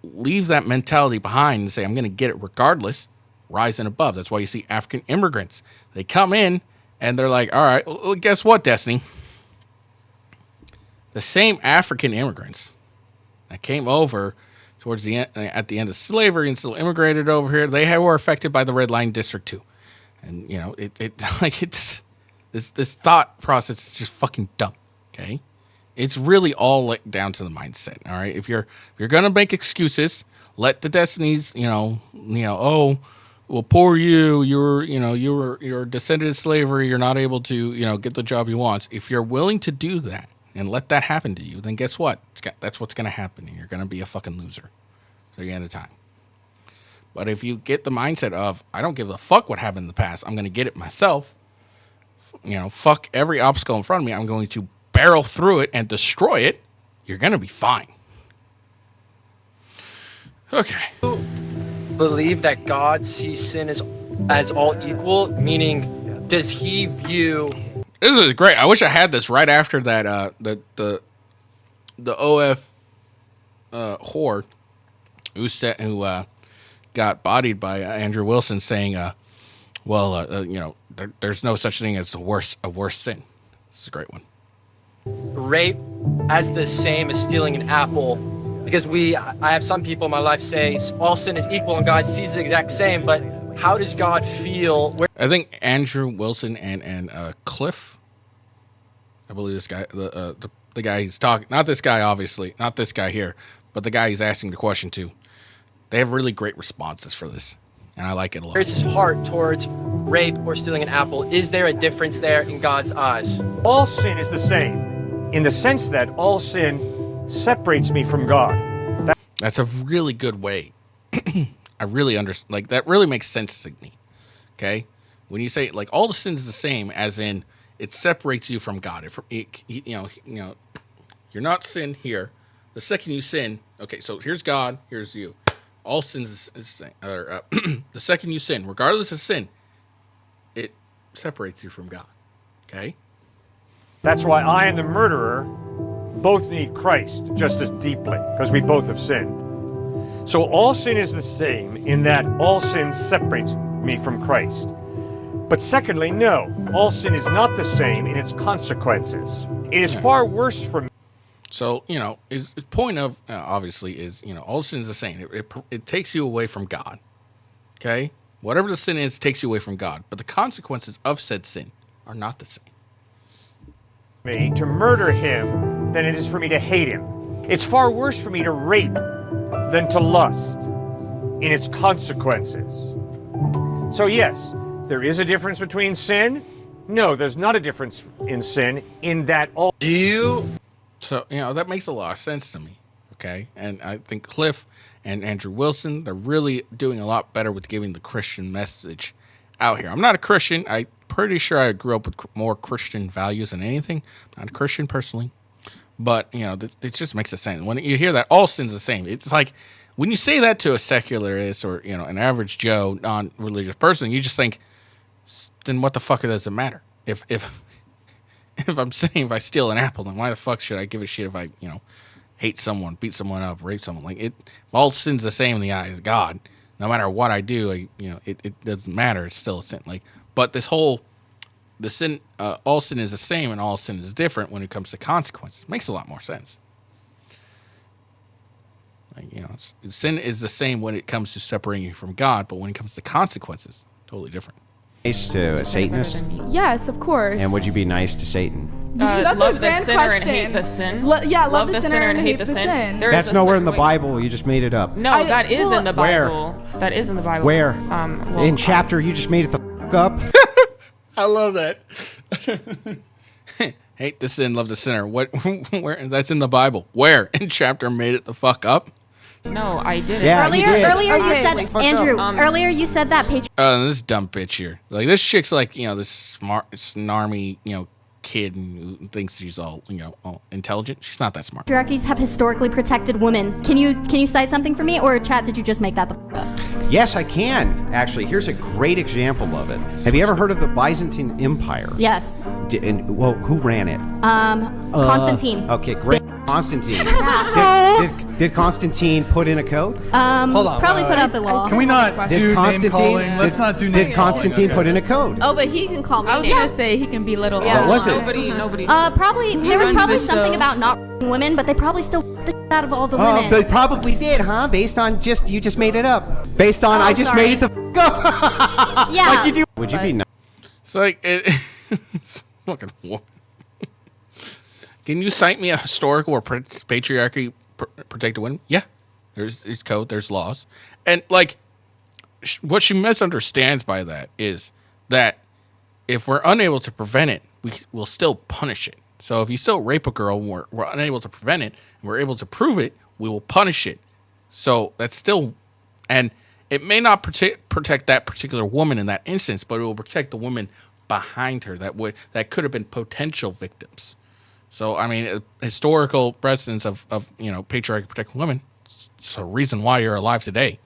leaves that mentality behind and say, I'm going to get it regardless, rise and above. That's why you see African immigrants. They come in and they're like, all right, well, guess what, Destiny? The same African immigrants that came over towards the end, at the end of slavery and still immigrated over here, they were affected by the Red Line District too. And, This thought process is just fucking dumb. Okay, it's really all down to the mindset. All right, if you're gonna make excuses, let the Destinies, oh, well, poor you, you're a descendant of slavery, you're not able to, get the job you want. If you're willing to do that and let that happen to you, then guess what? That's what's gonna happen. You're gonna be a fucking loser to the end of time. But if you get the mindset of, I don't give a fuck what happened in the past, I'm gonna get it myself. Fuck every obstacle in front of me, I'm going to barrel through it and destroy it, you're going to be fine. Okay. Believe that God sees sin as all equal, meaning does he view... This is great. I wish I had this right after that, the OF whore who got bodied by Andrew Wilson saying, there's no such thing as a worse sin. This is a great one. Rape as the same as stealing an apple, because I have some people in my life say all sin is equal and God sees the exact same, but how does God feel? I think Andrew Wilson and Cliff, I believe this guy, the guy he's talking, not this guy obviously, not this guy here, but the guy he's asking the question to, they have really great responses for this. And I like it a lot. Where's his heart towards rape or stealing an apple? Is there a difference there in God's eyes? All sin is the same, in the sense that all sin separates me from God. That's a really good way. I really understand. Like, that really makes sense to me. Okay? When you say, like, all the sin is the same, as in, it separates you from God. You're not sin here, the second you sin, okay, so here's God, here's you. All sins is the same. The second you sin, regardless of sin, it separates you from God. Okay? That's why I and the murderer both need Christ just as deeply, because we both have sinned. So all sin is the same in that all sin separates me from Christ. But secondly, no, all sin is not the same in its consequences. It is far worse for me. So, his point of, obviously, is, all sin is the same. It takes you away from God. Okay? Whatever the sin is, takes you away from God. But the consequences of said sin are not the same. Me to murder him than it is for me to hate him. It's far worse for me to rape than to lust in its consequences. So yes, there is a difference between sin. No, there's not a difference in sin in that all. So, that makes a lot of sense to me. Okay? And I think Cliff and Andrew Wilson, they're really doing a lot better with giving the Christian message out here. I'm not a Christian. I'm pretty sure I grew up with more Christian values than anything. I'm not a Christian personally. But, it just makes sense. When you hear that all sin's the same, it's like when you say that to a secularist or, an average Joe, non-religious person, you just think, then what the fuck does it matter? If I'm saying if I steal an apple, then why the fuck should I give a shit if I, hate someone, beat someone up, rape someone? Like, if all sin's the same in the eyes of God, no matter what I do, it doesn't matter. It's still a sin. Like, but this whole, the sin, all sin is the same and all sin is different when it comes to consequences. It makes a lot more sense. Like, sin is the same when it comes to separating you from God, but when it comes to consequences, totally different. Nice to a Satanist? Yes, of course. And would you be nice to Satan? That's love a the grand sinner question. and hate the sin. Love the sinner and hate the sin. There That's is a nowhere in certain the way- Bible. You just made it up. No, that is in the Where? Bible. That is in the Bible. Where? Well, in chapter, you just made it the f*** up. I love that. Hate the sin, love the sinner. What? Where? That's in the Bible. Where? In chapter made it the fuck up? No, I didn't. Yeah, Earlier you said, fucked Andrew, up. earlier you said that This dumb bitch here. Like, this chick's like, this smart, snarmy, kid who thinks she's all, all intelligent. She's not that smart. patriarchies have historically protected women. Can you cite something for me, or chat? Did you just make that the f up? Yes, I can. Actually, here's a great example of it. Have you ever heard of the Byzantine Empire? Yes. Who ran it? Constantine. Okay, great. Constantine. Did Constantine put in a code? Hold on. Probably put out the law. Can we not do name calling? Let's not do name Did Constantine put in a code? Oh, but he can call me. I was gonna say he can belittle. What was it? Nobody. Probably there was runs probably the something show. about not women, but they probably still the shit out of all the Oh, women. they probably did, huh? Based on you just made it up. Based on I just made it the f up. Yeah. Like you do. Would you be nice? It's like, it's fucking war. Can you cite me a historical or patriarchy protected women? Yeah. There's code, there's laws. And, like, what she misunderstands by that is that if we're unable to prevent it, we'll still punish it. So if you still rape a girl and we're unable to prevent it, and we're able to prove it, we will punish it. So that's still, and it may not protect that particular woman in that instance, but it will protect the woman behind her that could have been potential victims. So, I mean, historical precedents of patriarchy protecting women, it's a reason why you're alive today.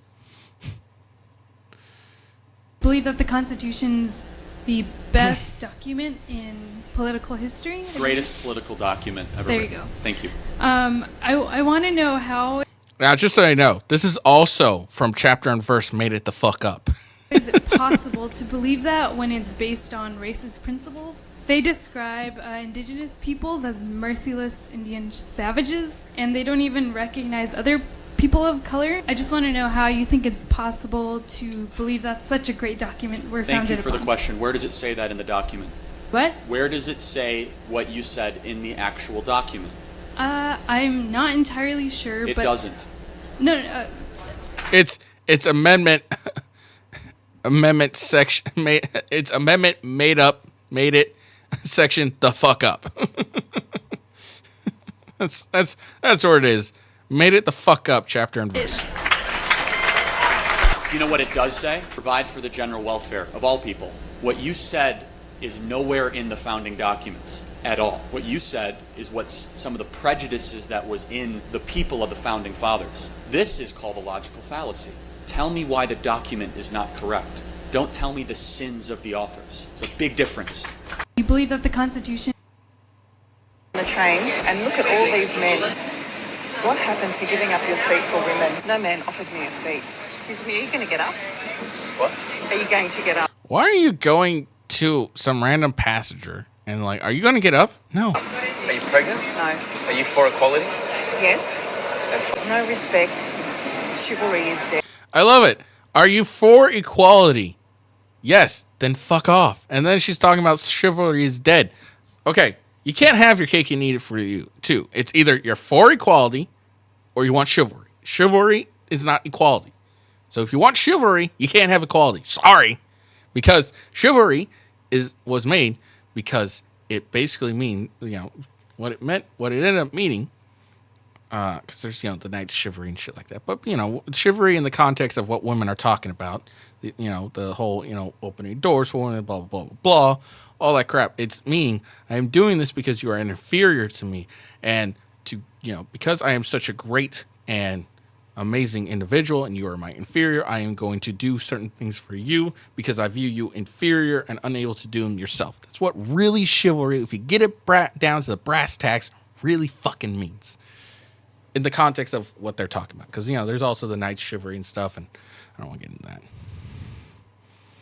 Believe that the Constitution's the best document in political history. Greatest political document ever There you written. go. Thank you. I want to know how Now, just so you know, this is also from chapter and verse Made It the Fuck Up. is it possible to believe that when it's based on racist principles? They describe indigenous peoples as merciless Indian savages, and they don't even recognize other people of color. I just want to know how you think it's possible to believe that's such a great document we're Thank founded you for upon. the question. Where does it say that in the document? What? Where does it say what you said in the actual document? I'm not entirely sure, It but doesn't. No, It's amendment section. It's amendment made it section the fuck up. that's where it is. Made it the fuck up, chapter and verse. You know what it does say? Provide for the general welfare of all people. What you said is nowhere in the founding documents. at all. What you said is what some of the prejudices that was in the people of the Founding Fathers. This is called a logical fallacy. Tell me why the document is not correct. Don't tell me the sins of the authors. It's a big difference. You believe that the Constitution... The train and look at all these men. What happened to giving up your seat for women? No man offered me a seat. Excuse me, are you going to get up? What? Are you going to get up? Why are you going to some random passenger and like, are you going to get up? No. Are you pregnant? No. Are you for equality? Yes. No respect. Chivalry is dead. I love it. Are you for equality? Yes. Then fuck off. And then she's talking about chivalry is dead. Okay. You can't have your cake and eat it for you, too. It's either you're for equality or you want chivalry. Chivalry is not equality. So if you want chivalry, you can't have equality. Sorry. Because chivalry was made because it basically mean, what it meant, what it ended up meaning, because there's, the night of chivalry and shit like that. But, chivalry in the context of what women are talking about, the whole, opening doors for women, blah, blah, blah, blah. All that crap. It's meaning I am doing this because you are inferior to me, and because I am such a great and amazing individual and you are my inferior, I am going to do certain things for you because I view you inferior and unable to do them yourself. That's what really chivalry, if you get it down to the brass tacks, really fucking means in the context of what they're talking about. Because there's also the knight chivalry and stuff, and I don't want to get into that.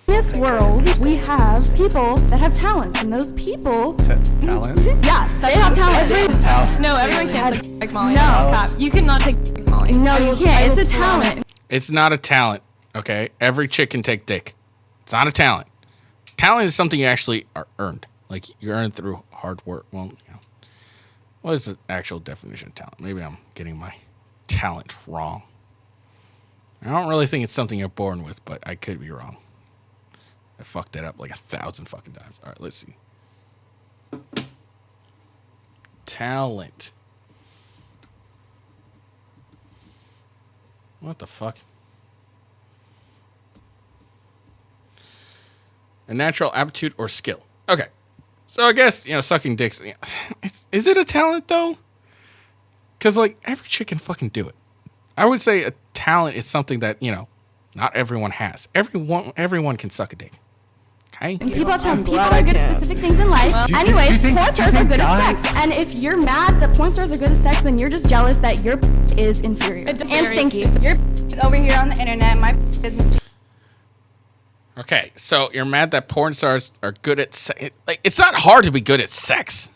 In this world, we have people that have talents, and those people... Talent? Yes, they have talent. No, everyone can't take like Molly. No. You cannot take Molly. No, you can't. It's a talent. It's not a talent, okay? Every chick can take dick. It's not a talent. Talent is something you actually are earned. Like, you earn through hard work. Well, what is the actual definition of talent? Maybe I'm getting my talent wrong. I don't really think it's something you're born with, but I could be wrong. I fucked that up like 1,000 fucking times. All right, let's see. Talent. What the fuck? A natural aptitude or skill. Okay. So I guess, sucking dicks. Is it a talent, though? Because, every chick can fucking do it. I would say a talent is something that, not everyone has. Everyone can suck a dick. Okay? People have talents. People are good at specific things in life. Anyways, porn stars are good at sex. And if you're mad that porn stars are good at sex, then you're just jealous that your is inferior. And stinky. Your is over here on the internet. My is... Okay, so you're mad that porn stars are good at sex. It's not hard to be good at sex.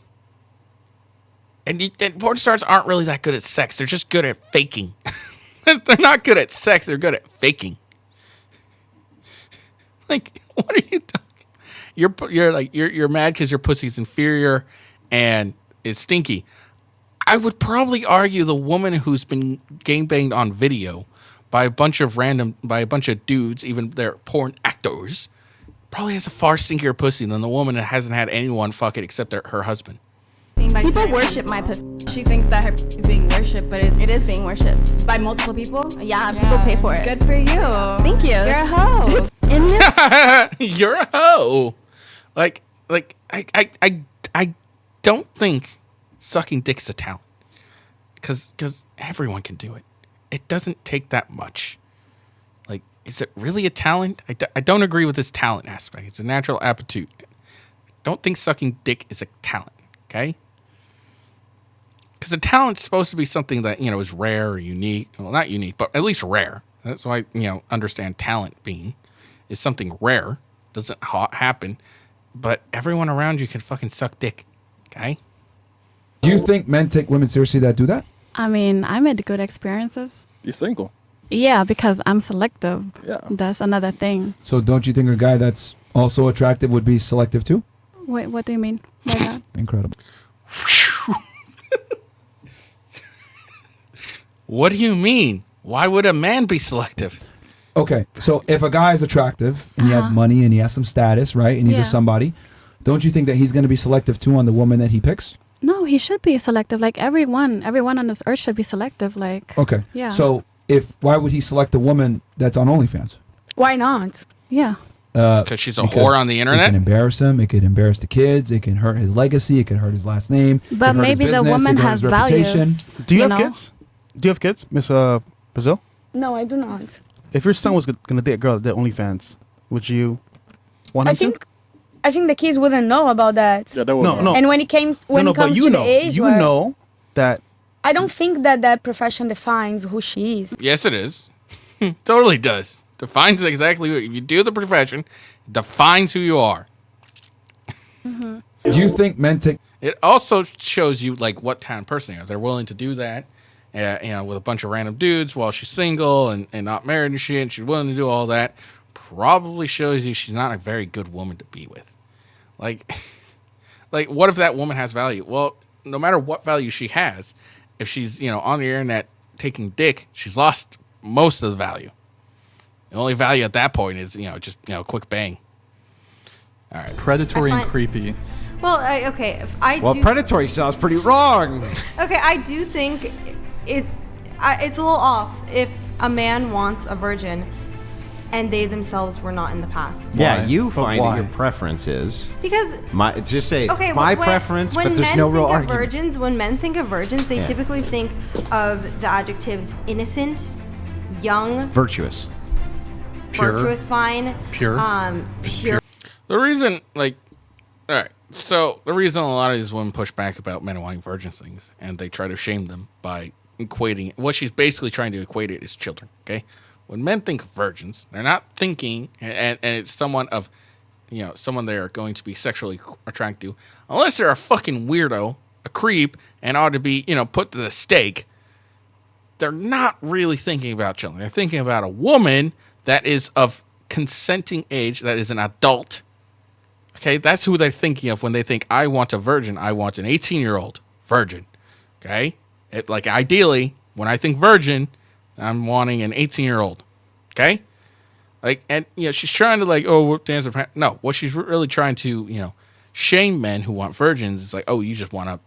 And porn stars aren't really that good at sex. They're just good at faking. They're not good at sex. They're good at faking. What are you talking? You're mad because your pussy's inferior and is stinky. I would probably argue the woman who's been gangbanged on video by a bunch of dudes, even their porn actors, probably has a far stinkier pussy than the woman that hasn't had anyone fuck it except her husband. People worship my pussy. She thinks that her pussy is being worshipped, but it is being worshipped by multiple people. Yeah, people pay for it. Good for you. Thank you. You're a hoe. In this, you're a hoe. I don't think sucking dick's a talent, because everyone can do it. It doesn't take that much. Is it really a talent? I don't agree with this talent aspect. It's a natural aptitude. I don't think sucking dick is a talent. Okay. Because a talent's supposed to be something that, is rare or unique. Well, not unique, but at least rare. That's why, understand talent being is something rare. Doesn't happen. But everyone around you can fucking suck dick. Okay? Do you think men take women seriously that do that? I mean, I made good experiences. You're single. Yeah, because I'm selective. Yeah. That's another thing. So don't you think a guy that's also attractive would be selective too? Wait, what do you mean by that? Incredible. What do you mean? Why would a man be selective? Okay, so if a guy is attractive and he has money and he has some status, right, and he's a somebody, don't you think that he's going to be selective too on the woman that he picks? No, he should be selective. Everyone on this earth should be selective. Okay, yeah. So why would he select a woman that's on OnlyFans? Why not? Yeah. Because she's a whore on the internet? It can embarrass him. It could embarrass the kids. It can hurt his legacy. It can hurt his last name. But it can hurt his maybe the business, woman it can hurt has his reputation. values. Do you have know? kids? Do you have kids, Miss Brazil? No, I do not. If your son was gonna date a girl that did OnlyFans, would you want him to? I think the kids wouldn't know about that. Yeah, no. And when it comes to the age, you where know that. I don't think that profession defines who she is. Yes, it is. Totally does. Defines exactly what if you do the profession, defines who you are. Do you think men take? It also shows you like what kind of person you are. They're willing to do that, with a bunch of random dudes while she's single and not married and shit. And she's willing to do all that. Probably shows you she's not a very good woman to be with. Like, what if that woman has value? Well, no matter what value she has, if she's on the internet taking dick, she's lost most of the value. The only value at that point is just quick bang. All right. Predatory and creepy. Well, predatory sounds pretty wrong. Okay, I do think it's a little off if a man wants a virgin and they themselves were not in the past. Yeah, you find it your preference is. Because just say okay, it's my preference, but there's no real argument. When men think of virgins, they typically think of the adjectives innocent, young, virtuous, virtuous, fine, pure. Pure. The reason, all right, so the reason a lot of these women push back about men wanting virgin things, and they try to shame them by equating what she's basically trying to equate it is children. Okay, when men think of virgins, they're not thinking, and it's someone of, someone they're going to be sexually attracted to, unless they're a fucking weirdo, a creep, and ought to be, put to the stake. They're not really thinking about children. They're thinking about a woman that is of consenting age, that is an adult. Okay, that's who they're thinking of when they think, I want a virgin. I want an 18-year-old virgin. Okay? Ideally, when I think virgin, I'm wanting an 18-year-old. Okay? She's trying to, dance her. No, what she's really trying to, shame men who want virgins. It's you just want to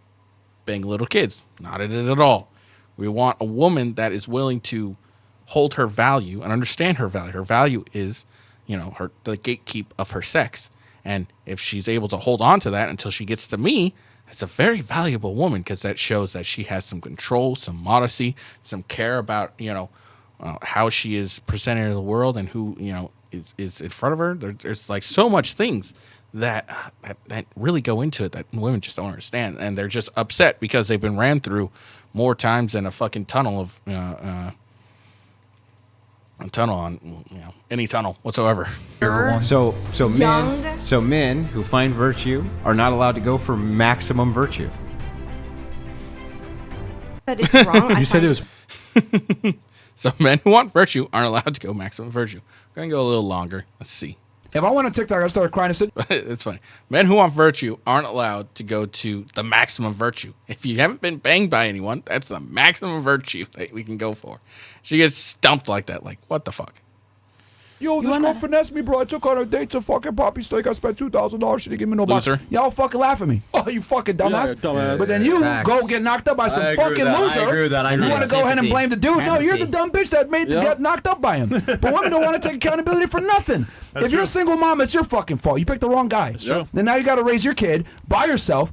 bang little kids. Not it at all. We want a woman that is willing to hold her value and understand her value. Her value is, the gatekeep of her sex. And if she's able to hold on to that until she gets to me, it's a very valuable woman because that shows that she has some control, some modesty, some care about, how she is presented to the world and who, is in front of her. There's so much things that really go into it that women just don't understand. And they're just upset because they've been ran through more times than a fucking tunnel of, any tunnel whatsoever. So men who find virtue are not allowed to go for maximum virtue. But it's wrong. You said it was. So men who want virtue aren't allowed to go maximum virtue. We're gonna go a little longer. Let's see. If I went on TikTok, I started crying and said, it's funny. Men who want virtue aren't allowed to go to the maximum virtue. If you haven't been banged by anyone, that's the maximum virtue that we can go for. She gets stumped like that. What the fuck? Yo, this girl finessed me, bro. I took her on a date to fucking Poppy Steak. I spent $2,000. She didn't give me no loser. Y'all fucking laugh at me. Oh, you fucking dumbass. Dumbass. But then you go get knocked up by some fucking loser. I agree with that. You want to go ahead and blame the dude? No, you're the dumb bitch that got knocked up by him. But women don't want to take accountability for nothing. If you're a single mom, it's your fucking fault. You picked the wrong guy. Then now you got to raise your kid by yourself.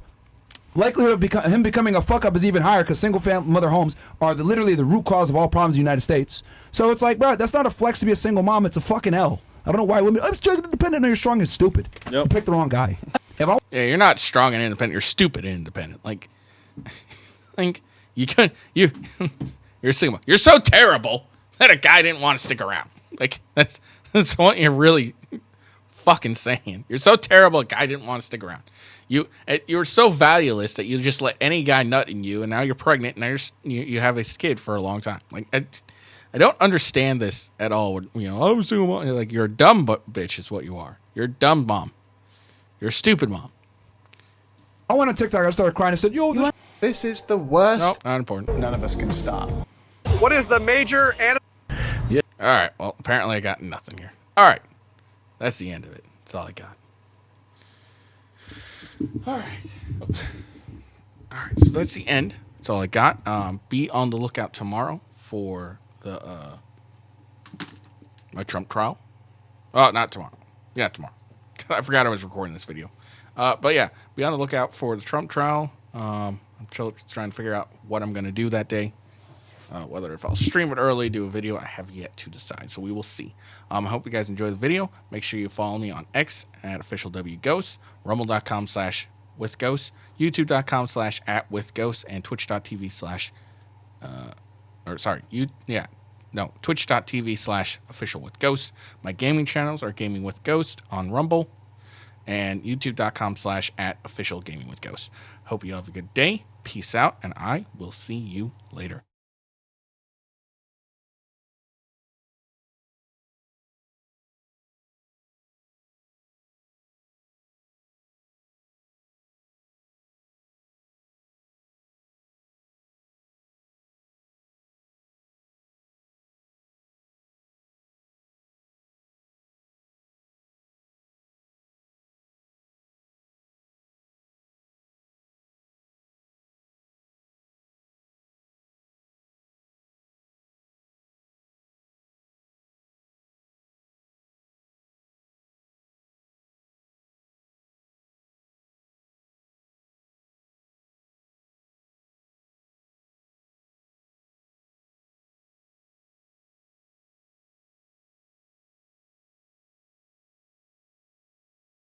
Likelihood of him becoming a fuck up is even higher because single family mother homes are literally the root cause of all problems in the United States. So it's bro, that's not a flex to be a single mom. It's a fucking L. I don't know why women. I'm strong and independent. No, you're strong and stupid. Yep. You picked the wrong guy. Yeah, you're not strong and independent. You're stupid and independent. You're single. You're so terrible that a guy didn't want to stick around. That's what you're really fucking saying. You're so terrible, a guy didn't want to stick around. You're so valueless that you just let any guy nut in you, and now you're pregnant, and now you have a kid for a long time. I don't understand this at all. I'm a single mom. You're a dumb bitch is what you are. You're a dumb mom. You're a stupid mom. I went on TikTok. I started crying and said, yo, this is the worst. Nope, not important. None of us can stop. What is the major Yeah. All right. Well, apparently I got nothing here. All right. That's the end of it. That's all I got. All right. Oops. All right. So that's the end. That's all I got. Be on the lookout tomorrow for my Trump trial. Oh, not tomorrow. Yeah, tomorrow. I forgot I was recording this video. But yeah, be on the lookout for the Trump trial. I'm trying to figure out what I'm going to do that day. Whether if I'll stream it early, do a video, I have yet to decide. So we will see. I hope you guys enjoy the video. Make sure you follow me on X at officialwghost, rumble.com/withghost, youtube.com/@withghost, and twitch.tv/ twitch.tv/officialwithghost. My gaming channels are Gaming with Ghost on Rumble and youtube.com/@officialgamingwithghost. Hope you have a good day. Peace out, and I will see you later.